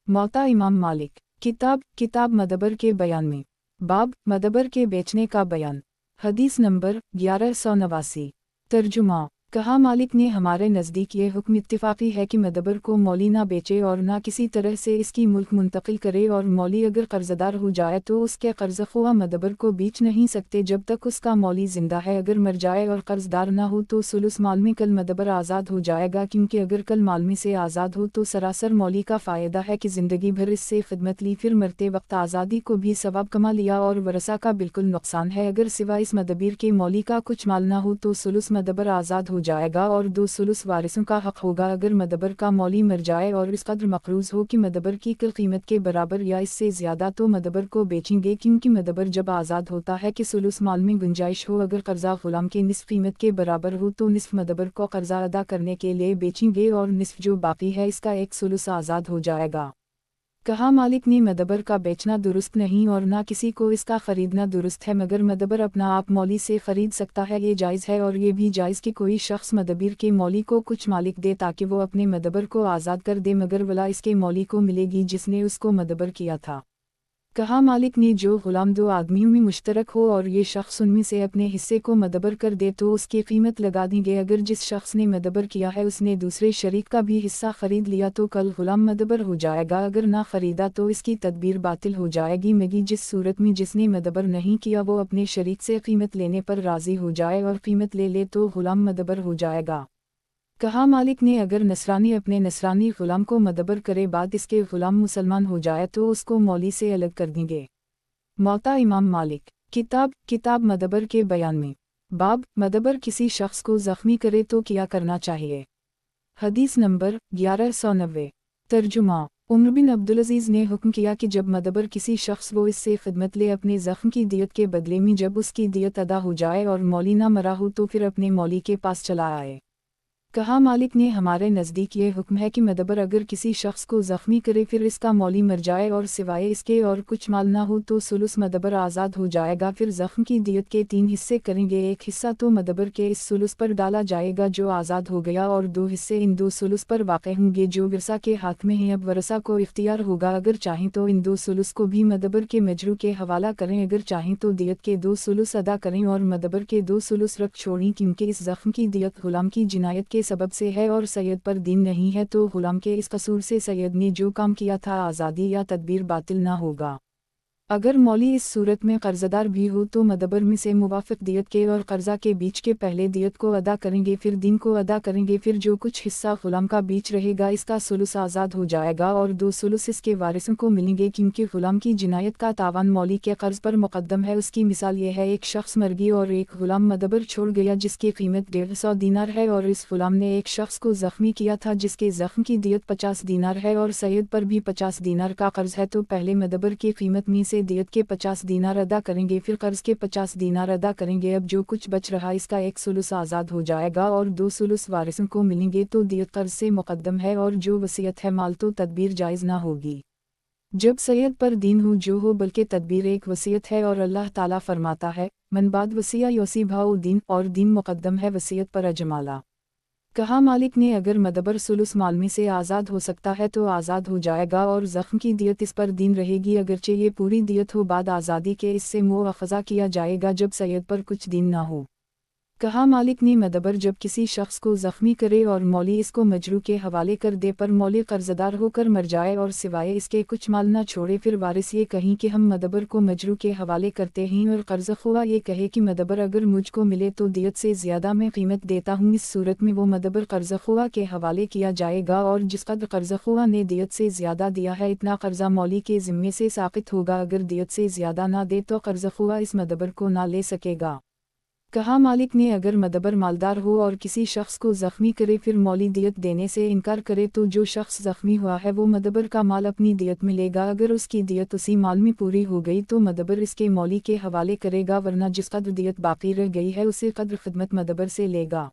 मौता इमाम मालिक। किताब मदबर के बयान में। बाब मदबर के बेचने का बयान। हदीस नंबर 1189। तर्जुमा। कहा मालिक ने हमारे नज़दीक ये हुक्म इत्तिफाक़ी है कि मदबर को मौली ना बेचे और ना किसी तरह से इसकी मुल्क मुंतकिल करे, और मौली अगर कर्ज़दार हो जाए तो उसके कर्ज़ ख़ुआ मदबर को बेच नहीं सकते जब तक उसका मौली ज़िंदा है। अगर मर जाए और कर्ज़दार ना हो तो सुलुस माल में कल मदबर आज़ाद हो जाएगा, क्योंकि अगर कल माल में से आज़ाद हो तो सरासर मौली का फ़ायदा है कि ज़िंदगी भर इससे खिदमत ली, फिर मरते वक्त आज़ादी को भी सवाब कमा लिया, और वरसा का बिल्कुल नुकसान है। अगर सिवा इस मदबीर के मौली का कुछ माल ना हो तो सुलुस मदबर आज़ाद हो जाएगा और 2 सुलुस वारिसों का हक़ होगा। अगर मदबर का मौली मर जाए और इस कदर मक़रूज़ हो कि मदबर की कल कीमत के बराबर या इससे ज़्यादा तो मदबर को बेचेंगे, क्योंकि मदबर जब आज़ाद होता है कि सुलुस माल में गुंजाइश हो। अगर कर्ज़ा ग़ुलाम के निस्फ़ कीमत के बराबर हो तो निस्फ़ मदबर को कर्ज़ा अदा करने के लिए बेचेंगे और निस्फ़ जो बाकी है इसका एक सुलुस आज़ाद हो जाएगा। कहा मालिक ने मदबर का बेचना दुरुस्त नहीं और ना किसी को इसका ख़रीदना दुरुस्त है, मगर मदबर अपना आप मौली से ख़रीद सकता है, ये जायज़ है। और ये भी जायज़ कि कोई शख्स मदबीर के मौली को कुछ मालिक दे ताकि वो अपने मदबर को आज़ाद कर दे, मगर वला इसके मौली को मिलेगी जिसने उसको मदबर किया था। कहा मालिक ने जो गुलाम दो आदमियों में मुश्तरक हो और ये शख्स उनमें से अपने हिस्से को मदबर कर दे तो उसकी कीमत लगा दी गई। अगर जिस शख्स ने मदबर किया है उसने दूसरे शरीक का भी हिस्सा खरीद लिया तो कल गुलाम मदबर हो जाएगा, अगर ना खरीदा तो इसकी तदबीर बातिल हो जाएगी, मगी जिस सूरत में जिसने मदबर नहीं किया वो अपने शरीक से कीमत लेने पर राज़ी हो जाए और कीमत ले तो गुलाम मदबर हो जाएगा। कहा मालिक ने अगर नसरानी अपने नसरानी गुलाम को मदबर करे बाद इसके गुलाम मुसलमान हो जाए तो उसको मौली से अलग कर देंगे। मौता इमाम मालिक। किताब मदबर के बयान में। बाब मदबर किसी शख्स को ज़ख्मी करे तो क्या करना चाहिए। हदीस नंबर 1190। तर्जुमा। उमर बिन अब्दुलअज़ीज़ ने हुक्म किया कि जब मदबर किसी शख्स वो इससे खिदमत ले अपने ज़ख्म की दियत के बदले में जब उसकी दियत अदा हो जाए और मौली ना मरा हो तो फिर अपने मौली के पास चला आए। कहा मालिक ने हमारे नज़दीक ये हुक्म है कि मदबर अगर किसी शख्स को ज़ख्मी करे फिर इसका मौली मर जाए और सिवाय इसके और कुछ माल ना हो तो सुलुस मदबर आज़ाद हो जाएगा। फिर ज़ख्म की दियत के 3 हिस्से करेंगे, एक हिस्सा तो मदबर के इस सुलुस पर डाला जाएगा जो आज़ाद हो गया और 2 हिस्से इन 2 सुलुस पर वाक़े होंगे जो विरसा के हाथ में हैं। अब वरसा को इख्तियार होगा, अगर चाहें तो इन 2 सुलुस को भी मदबर के मजरू के हवाला करें, अगर चाहें तो दियत के 2 सुलुस अदा करें और मदबर के 2 सुलुस रख छोड़ें, क्योंकि इस ज़ख्म की दियत गुलाम की जिनायत के सबब से है और सैयद पर दीन नहीं है तो गुलाम के इस कसूर से सैयद ने जो काम किया था आज़ादी या तदबीर बातिल ना होगा। अगर मौली इस सूरत में कर्ज़दार भी हो तो मदबर में से मुवाफ़िक दियत के और कर्ज़ा के बीच के पहले दियत को अदा करेंगे फिर दीन को अदा करेंगे, फिर जो कुछ हिस्सा गुलाम का बीच रहेगा इसका सुलुस आज़ाद हो जाएगा और 2 सुलुस इसके वारिसों को मिलेंगे, क्योंकि गुलाम की जिनायत का तावान मौली के कर्ज़ पर मुक़द्दम है। उसकी मिसाल यह है, एक शख्स मर गया और एक गुलाम मदबर छोड़ गया जिसकी कीमत 150 दीनार है और इस गुलाम ने एक शख्स को ज़ख्मी किया था जिसके ज़ख्म की दियत 50 दीनार है और सैयद पर भी 50 दीनार का कर्ज़ है, तो पहले मदबर की कीमत में से दियत के 50 दीनार अदा करेंगे फिर कर्ज़ के 50 दीनार अदा करेंगे। अब जो कुछ बच रहा इसका 1 सुलुस आज़ाद हो जाएगा और 2 सुलुस वारिसों को मिलेंगे, तो दियत कर्ज़ से मुक़द्दम है और जो वसीयत है माल तो तदबीर जायज़ ना होगी। जब सैयद पर दीन हो जो हो बल्कि तदबीर एक वसीयत है और अल्लाह ताला फरमाता है मन बाद वसिया योसी भाव दीन, और दीन मुक़द्दम है वसीयत पर अजमाला। कहा मालिक ने अगर मदबर सुलुस माल में से आज़ाद हो सकता है तो आज़ाद हो जाएगा और ज़ख्म की दियत इस पर दीन रहेगी, अगरचे ये पूरी दियत हो बाद आज़ादी के इससे मुआफ़ज़ा किया जाएगा जब सैयद पर कुछ दीन ना हो। कहा मालिक ने मदबर जब किसी शख्स को ज़ख्मी करे और मौली इसको मजरू के हवाले कर दे पर मौली कर्ज़दार होकर मर जाए और सिवाय इसके कुछ माल न छोड़े, फिर वारिस ये कहीं कि हम मदबर को मजरू के हवाले करते हैं और कर्ज़ख्वा ये कहे कि मदबर अगर मुझको मिले तो दियत से ज़्यादा मैं कीमत देता हूँ, इस सूरत में वो मदबर कर्ज़ख्वा के हवाले किया जाएगा और जिस कदर कर्ज़ख्वा ने दियत से ज़्यादा दिया है इतना कर्ज़ा मौली के ज़िम्मे से साक़ित होगा, अगर दियत से ज़्यादा ना दे तो कर्ज़ख्वा इस मदबर को ना ले सकेगा। कहा मालिक ने अगर मदबर मालदार हो और किसी शख्स को ज़ख्मी करे फिर मौली दियत देने से इनकार करे तो जो शख्स ज़ख्मी हुआ है वो मदबर का माल अपनी दियत में लेगा, अगर उसकी दियत उसी माल में पूरी हो गई तो मदबर इसके मौली के हवाले करेगा, वरना जिस कदर दियत बाकी रह गई है उसी कदर खिदमत मदबर से लेगा।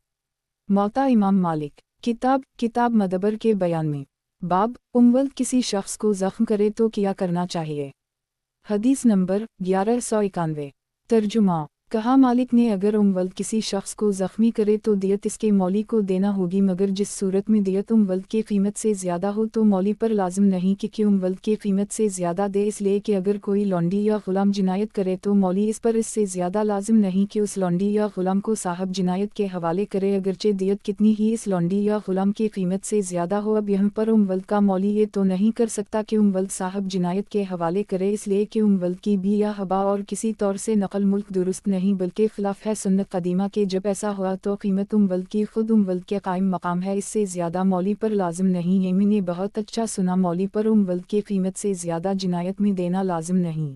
मौता इमाम मालिक। किताब मदबर के बयान में। बाब उम्वल्द किसी शख्स को ज़ख्म करे तो क्या करना चाहिए। हदीस नंबर 1191। तर्जुमा। कहा मालिक ने अगर उम्वल्द किसी शख्स को ज़ख्मी करे तो दियत इसके मौली को देना होगी, मगर जिस सूरत में दियत उम्वल्द की कीमत से ज़्यादा हो तो मौली पर लाजिम नहीं कि उम्वल्द की कीमत से ज़्यादा दे, इसलिए कि अगर कोई लौंडी या ग़ुलाम जिनायत करे तो मौली इस पर इससे ज़्यादा लाजिम नहीं कि उस लौंडी या ग़ुलाम को साहब जिनायत के हवाले करे, अगरचे दियत कितनी ही इस लौंडी या ग़ुलाम की कीमत से ज़्यादा हो। अब यहाँ पर उम्वल्द का मौली ये तो नहीं कर सकता कि उम्वल्द साहब जिनायत के हवाले करे, इसलिए कि उम्वल्द की भी या हबा और किसी तौर से नकल मुल्क दुरुस्त नहीं बल्कि खिलाफ है सुन्नत कदीमा के। जब ऐसा हुआ तो कीमत उम्वल्द की खुद उम्वल्द के कायम मकाम है, इससे ज़्यादा मौली पर लाजिम नहीं है। मैंने बहुत अच्छा सुना मौली पर उम्वल्द की कीमत से ज़्यादा जिनायत में देना लाजिम नहीं।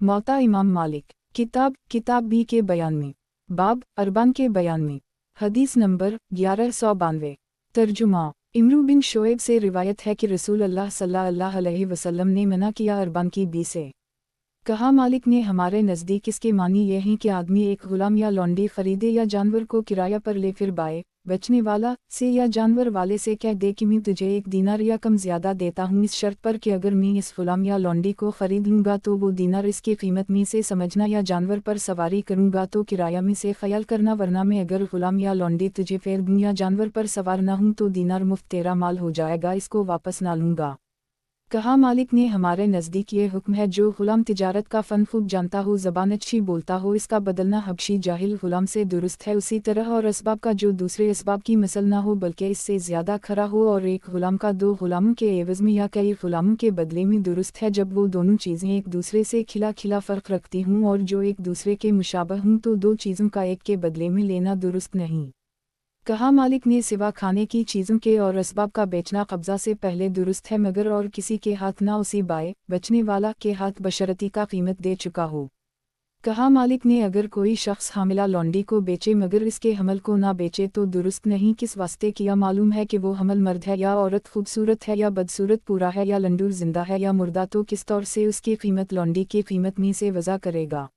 मौता इमाम मालिक। किताब बी के बयान में। बाब अरबान के बयान में। हदीस नंबर 1192। तर्जुमा। इमरू बिन शोएब से रिवायत है कि रसूल अल्लाह सल्लल्लाहु अलैहि वसल्लम ने मना किया अरबान की बी से। कहा मालिक ने हमारे नज़दीक इसके मानी ये हैं कि आदमी एक गुलाम या लौंडी खरीदे या जानवर को किराया पर ले फिर बाए बेचने वाला से या जानवर वाले से कह दे कि मैं तुझे 1 दीनार या कम ज़्यादा देता हूँ, इस शर्त पर कि अगर मैं इस गुलाम या लौंडी को ख़रीद लूँगा तो वो दीनार इसकी कीमत में से समझना, या जानवर पर सवारी करूँगा तो किराया में से ख्याल करना, वरना मैं अगर गुलाम या लौंडी तुझे फेर दूँ या जानवर पर सवार ना हूँ तो दीनार मुफ्त तेरा माल हो जाएगा, इसको वापस ना लूँगा। कहा मालिक ने हमारे नज़दीक ये हुक्म है जो ग़ुलाम तिजारत का फ़न खूब जानता हो, ज़बान अच्छी बोलता हो, इसका बदलना हबशी जाहिल ग़ुलाम से दुरुस्त है उसी तरह, और इसबाब का जो दूसरे इसबाब की मिसल ना हो बल्कि इससे ज़्यादा खरा हो, और एक ग़ुलाम का दो ग़ुलामों के एवज़ में या कई ग़ुलामों के बदले में दुरुस्त है जब वो दोनों चीज़ें एक दूसरे से खिला खिला फ़र्क रखती हूँ और जो एक दूसरे के मुशाबह हूँ, तो दो चीज़ों का एक के बदले में लेना दुरुस्त नहीं। कहा मालिक ने सिवा खाने की चीज़ों के और असबाब का बेचना कब्ज़ा से पहले दुरुस्त है मगर और किसी के हाथ ना उसी बाए बचने वाला के हाथ बशरती का कीमत दे चुका हो। कहा मालिक ने अगर कोई शख्स हामिला लौंडी को बेचे मगर इसके हमल को ना बेचे तो दुरुस्त नहीं, किस वास्ते किया मालूम है कि वो हमल मर्द है या औरत, खूबसूरत है या बदसूरत, पूरा है या लंडूर, जिंदा है या मुर्दा, तो किस तौर से उसकी कीमत लौंडी की कीमत में से वज़ा करेगा।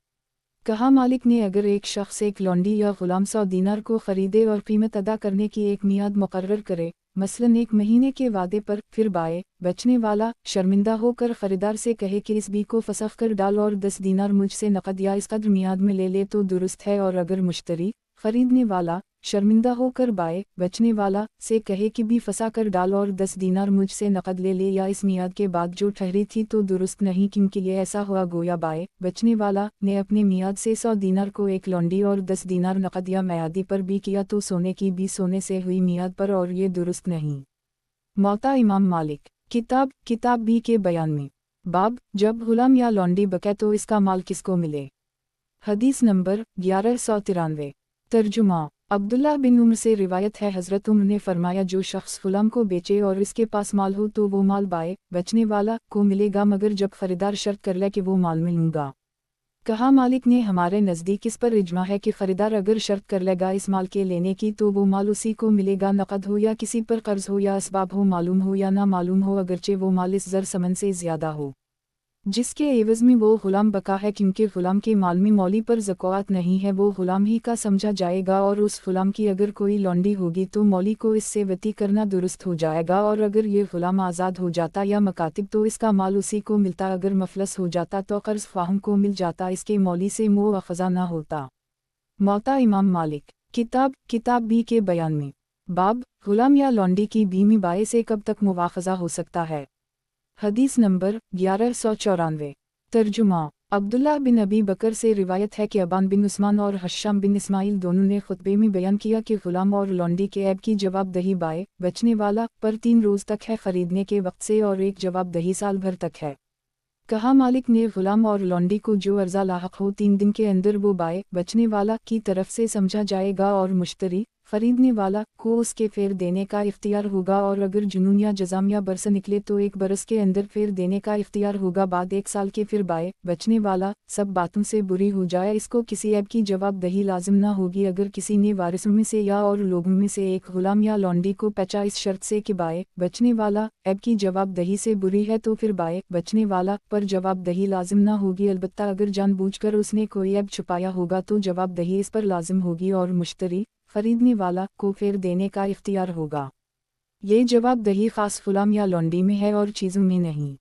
कहा मालिक ने अगर एक शख्स एक लौंडी या ग़ुलाम 100 दीनार को ख़रीदे और कीमत अदा करने की एक मियाद मुकर्रर करे, मसलन 1 महीने के वादे पर, फिर बाए बचने वाला शर्मिंदा होकर ख़रीदार से कहे कि इस बी को फसख कर डाल और 10 दीनार मुझसे नकद या इस कदर मियाद में ले ले तो दुरुस्त है, और अगर मुश्तरी ख़रीदने वाला शर्मिंदा होकर बाए बचने वाला से कहे कि भी फंसा कर डाल और 10 दीनार मुझसे नकद ले ले या इस मियाद के बाद जो ठहरी थी तो दुरुस्त नहीं, क्योंकि ये ऐसा हुआ गोया बाए बचने वाला ने अपने मियाद से 100 दीनार को एक लौंडी और 10 दीनार नकद या म्यादी पर भी किया तो सोने की भी सोने से हुई मियाद पर, और ये दुरुस्त नहीं। मौता इमाम मालिक। किताब बी के बयान में बाब जब गुलाम या लौंडी बके तो इसका माल किसको मिले। हदीस नंबर 1193। तर्जुमा। अब्दुल्लाह बिन उम्र से रिवायत है, हज़रत उम्र ने फरमाया जो शख्स गुलाम को बेचे और इसके पास माल हो तो वो माल बाए बचने वाला को मिलेगा मगर जब खरीदार शर्त कर ले कि वो माल में लूँगा। कहा मालिक ने हमारे नज़दीक इस पर इजमा है कि खरीदार अगर शर्त कर लेगा इस माल के लेने की तो वो माल उसी को मिलेगा, नकद हो या किसी पर कर्ज हो या असबाब हो, मालूम हो या ना मालूम हो, अगरचे वो माल इस ज़र समन से ज़्यादा हो जिसके एवज़ में वो ग़ुलाम बका है, क्योंकि ग़ुलाम के माल में मौली पर ज़कात नहीं है, वो ग़ुलाम ही का समझा जाएगा, और उस ग़ुलाम की अगर कोई लौंडी होगी तो मौली को इससे वती करना दुरुस्त हो जाएगा, और अगर ये ग़ुलाम आज़ाद हो जाता या मकातिब तो इसका माल उसी को मिलता, अगर मफलस हो जाता तो कर्ज़ ख्वाहों को मिल जाता, इसके मौली से मोह ख़ज़ा ना होता। मौता इमाम मालिक। किताब बी के बयान में बाब ग़ुलाम या लौंडी की बीमी बाए से कब तक मुवाख़ज़ा हो सकता है। हदीस नंबर 1194। तर्जुमा। अब्दुल्लाह बिन अबी बकर से रिवायत है कि अबान बिन उस्मान और हश्शाम बिन इस्माइल दोनों ने खुतबे में बयान किया कि ग़ुलाम और लौंडी के ऐब की जवाबदही बाए बचने वाला पर 3 रोज़ तक है ख़रीदने के वक्त से, और एक जवाबदही साल भर तक है। कहा मालिक ने ग़ुलाम और लौंडी को जो अर्ज़ा लाहक हो 3 दिन के अंदर वो बाए बचने वाला की तरफ से समझा जाएगा, और मुश्तरी ख़रीदने वाला को उसके फेर देने का इख्तियार होगा, और अगर जुनून या जज़ाम या बरस निकले तो 1 बरस के अंदर फेर देने का इख्तियार होगा, बाद 1 साल के फिर बाए बचने वाला सब बातों से बुरी हो जाए, इसको किसी ऐब की जवाबदही लाजिम ना होगी। अगर किसी ने वारिसों में से या और लोगों में से एक ग़ुलाम या लौंडी को पचा इस शर्त से कि बाए बचने वाला ऐब की जवाबदही से बुरी है तो फिर बाए बचने वाला पर जवाबदही लाजिम ना होगी, अलबत्ता अगर जानबूझकर उसने कोई ऐब छुपाया होगा तो जवाबदही इस पर लाजिम होगी, और मुश्तरी ख़रीदने वाला को फेर देने का इख्तियार होगा। ये जवाबदही ख़ास ग़ुलाम या लौंडी में है और चीज़ों में नहीं।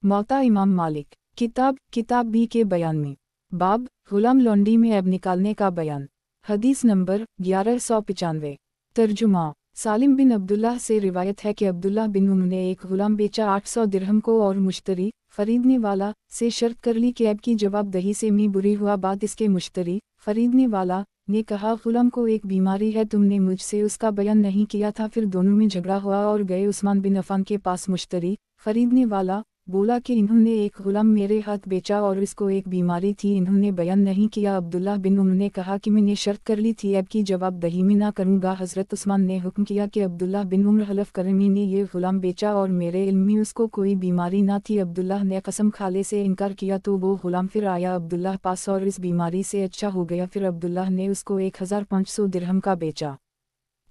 मौता इमाम मालिक। किताब बी के बयान में बाब ग़ुलाम लौंडी में ऐब निकालने का बयान। हदीस नंबर 1195। तर्जुमा। सालिम बिन अब्दुल्लाह से रिवायत है कि अब्दुल्लाह बिन उम्र ने एक ग़ुलाम बेचा 800 दिरहम को, और मुश्तरी ख़रीदने वाला से शर्त कर ली कि ऐब की जवाबदही से मी बुरी हुआ, बाद इसके मुश्तरी ख़रीदने वाला ने कहा ग़ुलाम को एक बीमारी है, तुमने मुझसे उसका बयान नहीं किया था। फिर दोनों में झगड़ा हुआ और गए उस्मान बिन अफ़ान के पास। मुश्तरी ख़रीदने वाला बोला कि इन्होंने एक ग़ुलाम मेरे हाथ बेचा और इसको एक बीमारी थी, इन्होंने बयान नहीं किया। अब्दुल्लाह बिन उम्र ने कहा कि मैंने शर्त कर ली थी ऐब की जवाबदही में ना करूँगा। हज़रत उस्मान ने हुक्म किया कि अब्दुल्लाह बिन उम्र हलफ करें, मैंने ये ग़ुलाम बेचा और मेरे इल्म में उसको कोई बीमारी ना थी। अब्दुल्लाह ने कसम खाले से इनकार किया तो वो ग़ुलाम फिर आया अब्दुल्लाह पास और इस बीमारी से अच्छा हो गया। फिर अब्दुल्लाह ने उसको 1500 दिरहम का बेचा।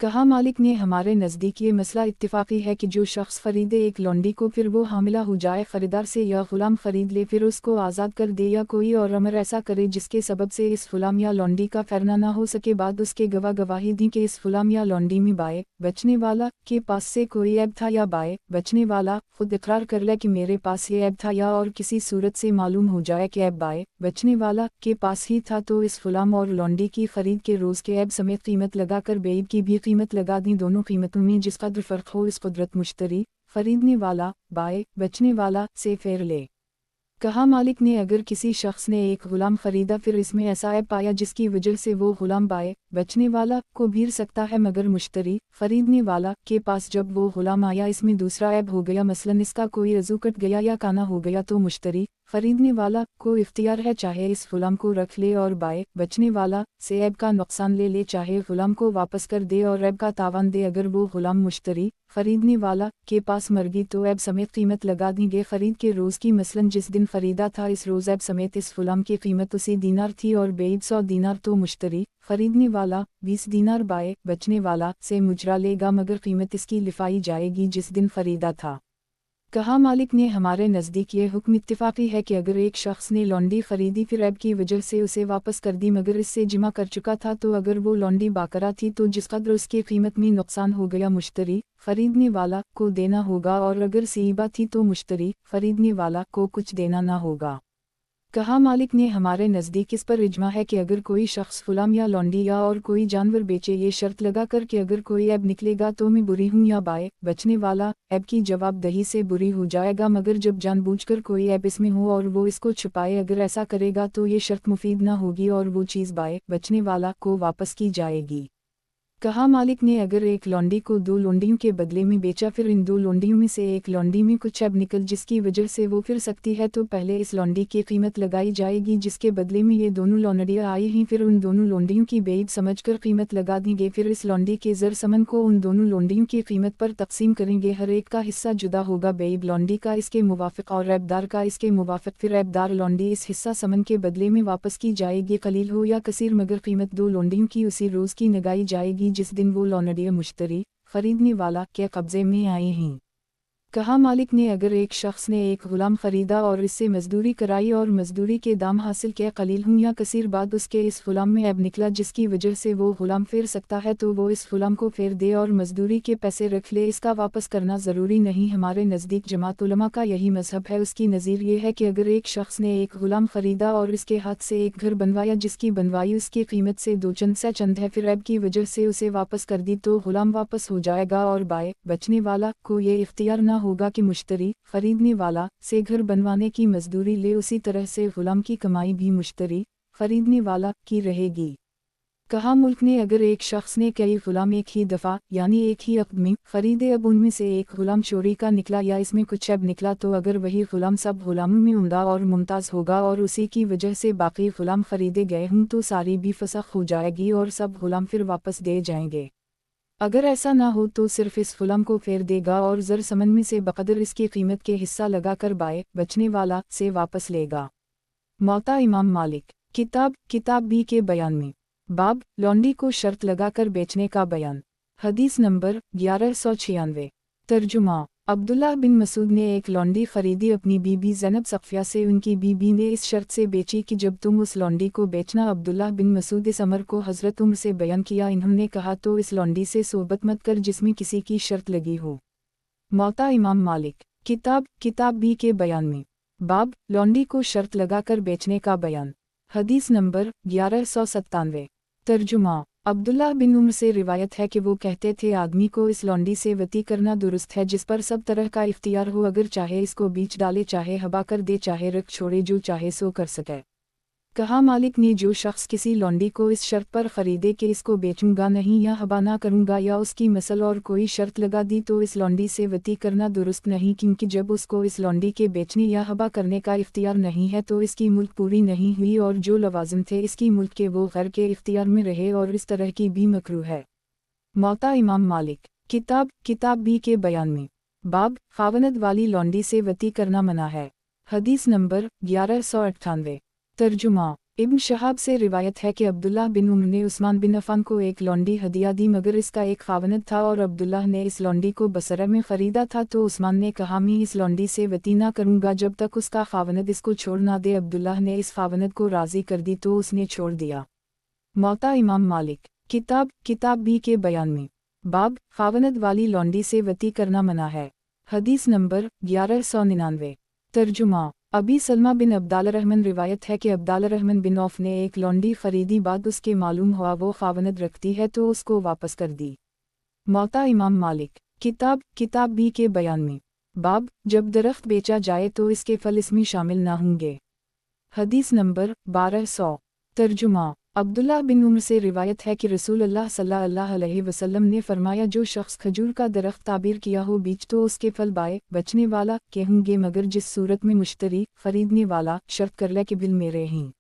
कहा मालिक ने हमारे नज़दीक ये मसला इत्तिफ़ाक़ी है कि जो शख्स ख़रीदे एक लौंडी को फिर वो हामिला हो जाए ख़रीदार से, या ग़ुलाम ख़रीद ले फिर उसको आज़ाद कर दे, या कोई और अमर ऐसा करे जिसके सबब से इस ग़ुलाम या लौंडी का फ़ैरना ना हो सके, बाद उसके गवाही दी कि इस ग़ुलाम या लौंडी में बाए बचने वाला के पास से कोई ऐब था, या बाए बचने वाला ख़ुद इकरार कर ले कि मेरे पास ये ऐब था, या और किसी सूरत से मालूम हो जाए कि ऐब बाए बचने वाला के पास ही था, तो इस ग़ुलाम और लौंडी की ख़रीद के रोज़ के ऐब समेत कीमत लगा कर बेईब की भी कीमत लगा दी दोनों कीमतों में जिस कदर फ़र्क हो इस कुदरत मुश्तरी खरीदने वाला बाय बेचने वाला से फेर ले। कहा मालिक ने अगर किसी शख्स ने एक गुलाम खरीदा फिर इसमें ऐसा ऐब पाया जिसकी वजह से वो गुलाम बाय बेचने वाला को भीड़ सकता है मगर मुश्तरी खरीदने वाला के पास जब वो गुलाम आया इसमें दूसरा ऐब हो गया, मसलन इसका कोई रज़ू कट गया या काना हो गया, तो मुश्तरी खरीदने वाला को इख्तियार है चाहे इस गुलाम को रख ले और बाय बेचने वाला से ऐब का नुकसान ले चाहे गुलाम को वापस कर दे और ऐब का तावान दे। अगर वो गुलाम मुश्तरी खरीदने वाला के पास मर गई तो ऐब समेत कीमत लगा दी गई खरीद के रोज़ की, मसलन जिस दिन खरीदा था इस रोज़ ऐब समेत इस गुलाम की कीमत उसी दीनार थी और बेईद 100 दीनार, तो मुश्तरी खरीदने वाला 20 दीनार बाय बेचने वाला से मुजरा लेगा मगर कीमत इसकी लिफाई जाएगी जिस दिन खरीदा था। कहा मालिक ने हमारे नज़दीक ये हुक्म इत्तिफाक़ी है कि अगर एक शख्स ने लौंडी खरीदी फिर ऐब की वजह से उसे वापस कर दी मगर इससे जिमा कर चुका था, तो अगर वो लौंडी बाकरा थी तो जिस कदर उसकी कीमत में नुकसान हो गया मुश्तरी खरीदने वाला को देना होगा और अगर सीबा थी तो मुश्तरी खरीदने वाला को कुछ देना ना होगा। कहा मालिक ने हमारे नज़दीक इस पर इजमा है कि अगर कोई शख्स गुलाम या लौंडी या और कोई जानवर बेचे ये शर्त लगा कर कि अगर कोई ऐब निकलेगा तो मैं बुरी हूँ या बाय बचने वाला ऐब की जवाबदही से बुरी हो जाएगा, मगर जब जानबूझकर कोई ऐब इसमें हो और वो इसको छुपाए अगर ऐसा करेगा तो ये शर्त मुफीद ना होगी और वो चीज़ बाय बचने वाला को वापस की जाएगी। कहा मालिक ने अगर एक लौंडी को 2 लौंडियों के बदले में बेचा फिर इन 2 लौंडियों में से एक लौंडी में कुछ ऐब निकल जिसकी वजह से वो फिर सकती है तो पहले इस लौंडी की कीमत लगाई जाएगी जिसके बदले में ये दोनों लौंडियाँ आई हैं, फिर उन दोनों लौंडियों की बेईद समझकर कीमत लगा दी गई, फिर इस लौंडी के ज़र समन को उन दोनों लौंडियों की कीमत पर तकसीम करेंगे, हर एक का हिस्सा जुदा होगा, बेईद लौंडी का इसके मुवाफ़िक और ऐबदार का इसके मुवाफ़िक, फिर ऐबदार लौंडी इस हिस्सा समन के बदले में वापस की जाएगी कलील हो या कसीर, मगर कीमत 2 लौंडियों की उसी रोज़ की लगाई जाएगी जिस दिन वो लौंडियाँ मुश्तरी खरीदने वाला के कब्ज़े में आई हैं। कहा मालिक ने अगर एक शख्स ने एक गुलाम खरीदा और इससे मजदूरी कराई और मजदूरी के दाम हासिल किए कलील हूँ या कसीर बाद उसके इस गुलाम में ऐब निकला जिसकी वजह से वो गुलाम फेर सकता है तो वो इस गुलाम को फेर दे और मजदूरी के पैसे रख ले, इसका वापस करना ज़रूरी नहीं। हमारे नज़दीक जमात उलमा का यही मज़हब है। उसकी नज़ीर ये है कि अगर एक शख्स ने एक गुलाम खरीदा और इसके हाथ से एक घर बनवाया जिसकी बनवाई उसकी कीमत से 2 चंद से चंद है, फिर ऐब की वजह से उसे वापस कर दी तो गुलाम वापस हो जाएगा और बाय बचने वाला को ये इख्तियार ना होगा कि मुश्तरी खरीदने वाला से घर बनवाने की मजदूरी ले, उसी तरह से गुलाम की कमाई भी मुश्तरी खरीदने वाला की रहेगी। कहा मुल्क ने अगर एक शख्स ने कई गुलाम एक ही दफ़ा यानी एक ही वक्त में खरीदे, अब उनमें से एक गुलाम चोरी का निकला या इसमें कुछ ऐब निकला, तो अगर वही गुलाम सब गुलामों में उम्दा और मुमताज़ होगा और उसी की वजह से बाकी गुलाम खरीदे गए हों तो सारी भी फसख हो जाएगी और सब गुलाम फिर वापस दे जाएंगे। अगर ऐसा ना हो तो सिर्फ इस गुलाम को फेर देगा और ज़र समन में से बक़दर इसकी कीमत के हिस्सा लगाकर बाय बचने वाला से वापस लेगा। मौता इमाम मालिक किताब बी के बयान में बाब लौंडी को शर्त लगाकर बेचने का बयान। हदीस नंबर 1196। तर्जुमा अब्दुल्लाह बिन मसूद ने एक लौंडी खरीदी अपनी बीबी ज़ैनब सफ़िया से। उनकी बीबी ने इस शर्त से बेची कि जब तुम उस लौंडी को बेचना। अब्दुल्लाह बिन मसूद इस अमर को हज़रत उम्र से बयान किया। इन्होंने कहा तो इस लौंडी से सोबत मत कर जिसमें किसी की शर्त लगी हो। मौता इमाम मालिक किताब बी के बयान में बाब लौंडी को शर्त लगाकर बेचने का बयान। हदीस नंबर 1197। तर्जुमा अब्दुल्लाह बिन उम्र से रिवायत है कि वो कहते थे आदमी को इस लौंडी से वती करना दुरुस्त है जिस पर सब तरह का इख्तियार हो, अगर चाहे इसको बीच डाले चाहे हबा कर दे चाहे रख छोड़े, जो चाहे सो कर सके। कहा मालिक ने जो शख्स किसी लौंडी को इस शर्त पर ख़रीदे कि इसको बेचूंगा नहीं या हबा ना करूंगा या उसकी मसल और कोई शर्त लगा दी तो इस लौंडी से वती करना दुरुस्त नहीं, क्योंकि जब उसको इस लौंडी के बेचने या हबा करने का इख्तियार नहीं है तो इसकी मुल्क पूरी नहीं हुई और जो लवाजिम थे इसकी मुल्क के वो गैर के इख्तियार में रहे और इस तरह की भी मकरूह है। मौता इमाम मालिक किताब बी के बयान में बाब खावनद वाली लौंडी से वती करना मना है। हदीस नंबर 1198। तर्जुमा इब्न शहाब से रिवायत है कि अब्दुल्लाह बिन उम्र ने उस्मान बिन अफ़ान को एक लौंडी हदिया दी, मगर इसका एक खावनद था और अब्दुल्लाह ने इस लौंडी को बसरा में ख़रीदा था। तो उस्मान ने कहा मैं इस लौंडी से वती ना करूँगा जब तक उसका खावनद इसको छोड़ ना दे। अब्दुल्लाह ने इस खावनद को राज़ी कर दी तो उसने छोड़ दिया। मौता इमाम मालिक किताब बी के बयान में बाब खावनद वाली लौंडी से वती करना मना है। हदीस नंबर 1199। तर्जुमा अबी सलमा बिन अब्दाल रहमान रिवायत है कि अब्दाल रहमान बिन औफ ने एक लौंडी खरीदी, बाद उसके मालूम हुआ वो खावनद रखती है तो उसको वापस कर दी। मौता इमाम मालिक। किताब बी के बयान में। बाब, जब दरख्त बेचा जाए तो इसके फल इसमें शामिल ना होंगे। हदीस नंबर 1200। तर्जुमा। अब्दुल्लाह बिन उम्र से रिवायत है कि रसूल अल्लाह सल्लल्लाहु अलैहि वसल्लम ने फरमाया, जो शख्स खजूर का दरख्त ताबीर किया हो बीज तो उसके फल बाए बचने वाला के होंगे, मगर जिस सूरत में मुश्तरी खरीदने वाला शर्त कर ले कि बिल मेरे ही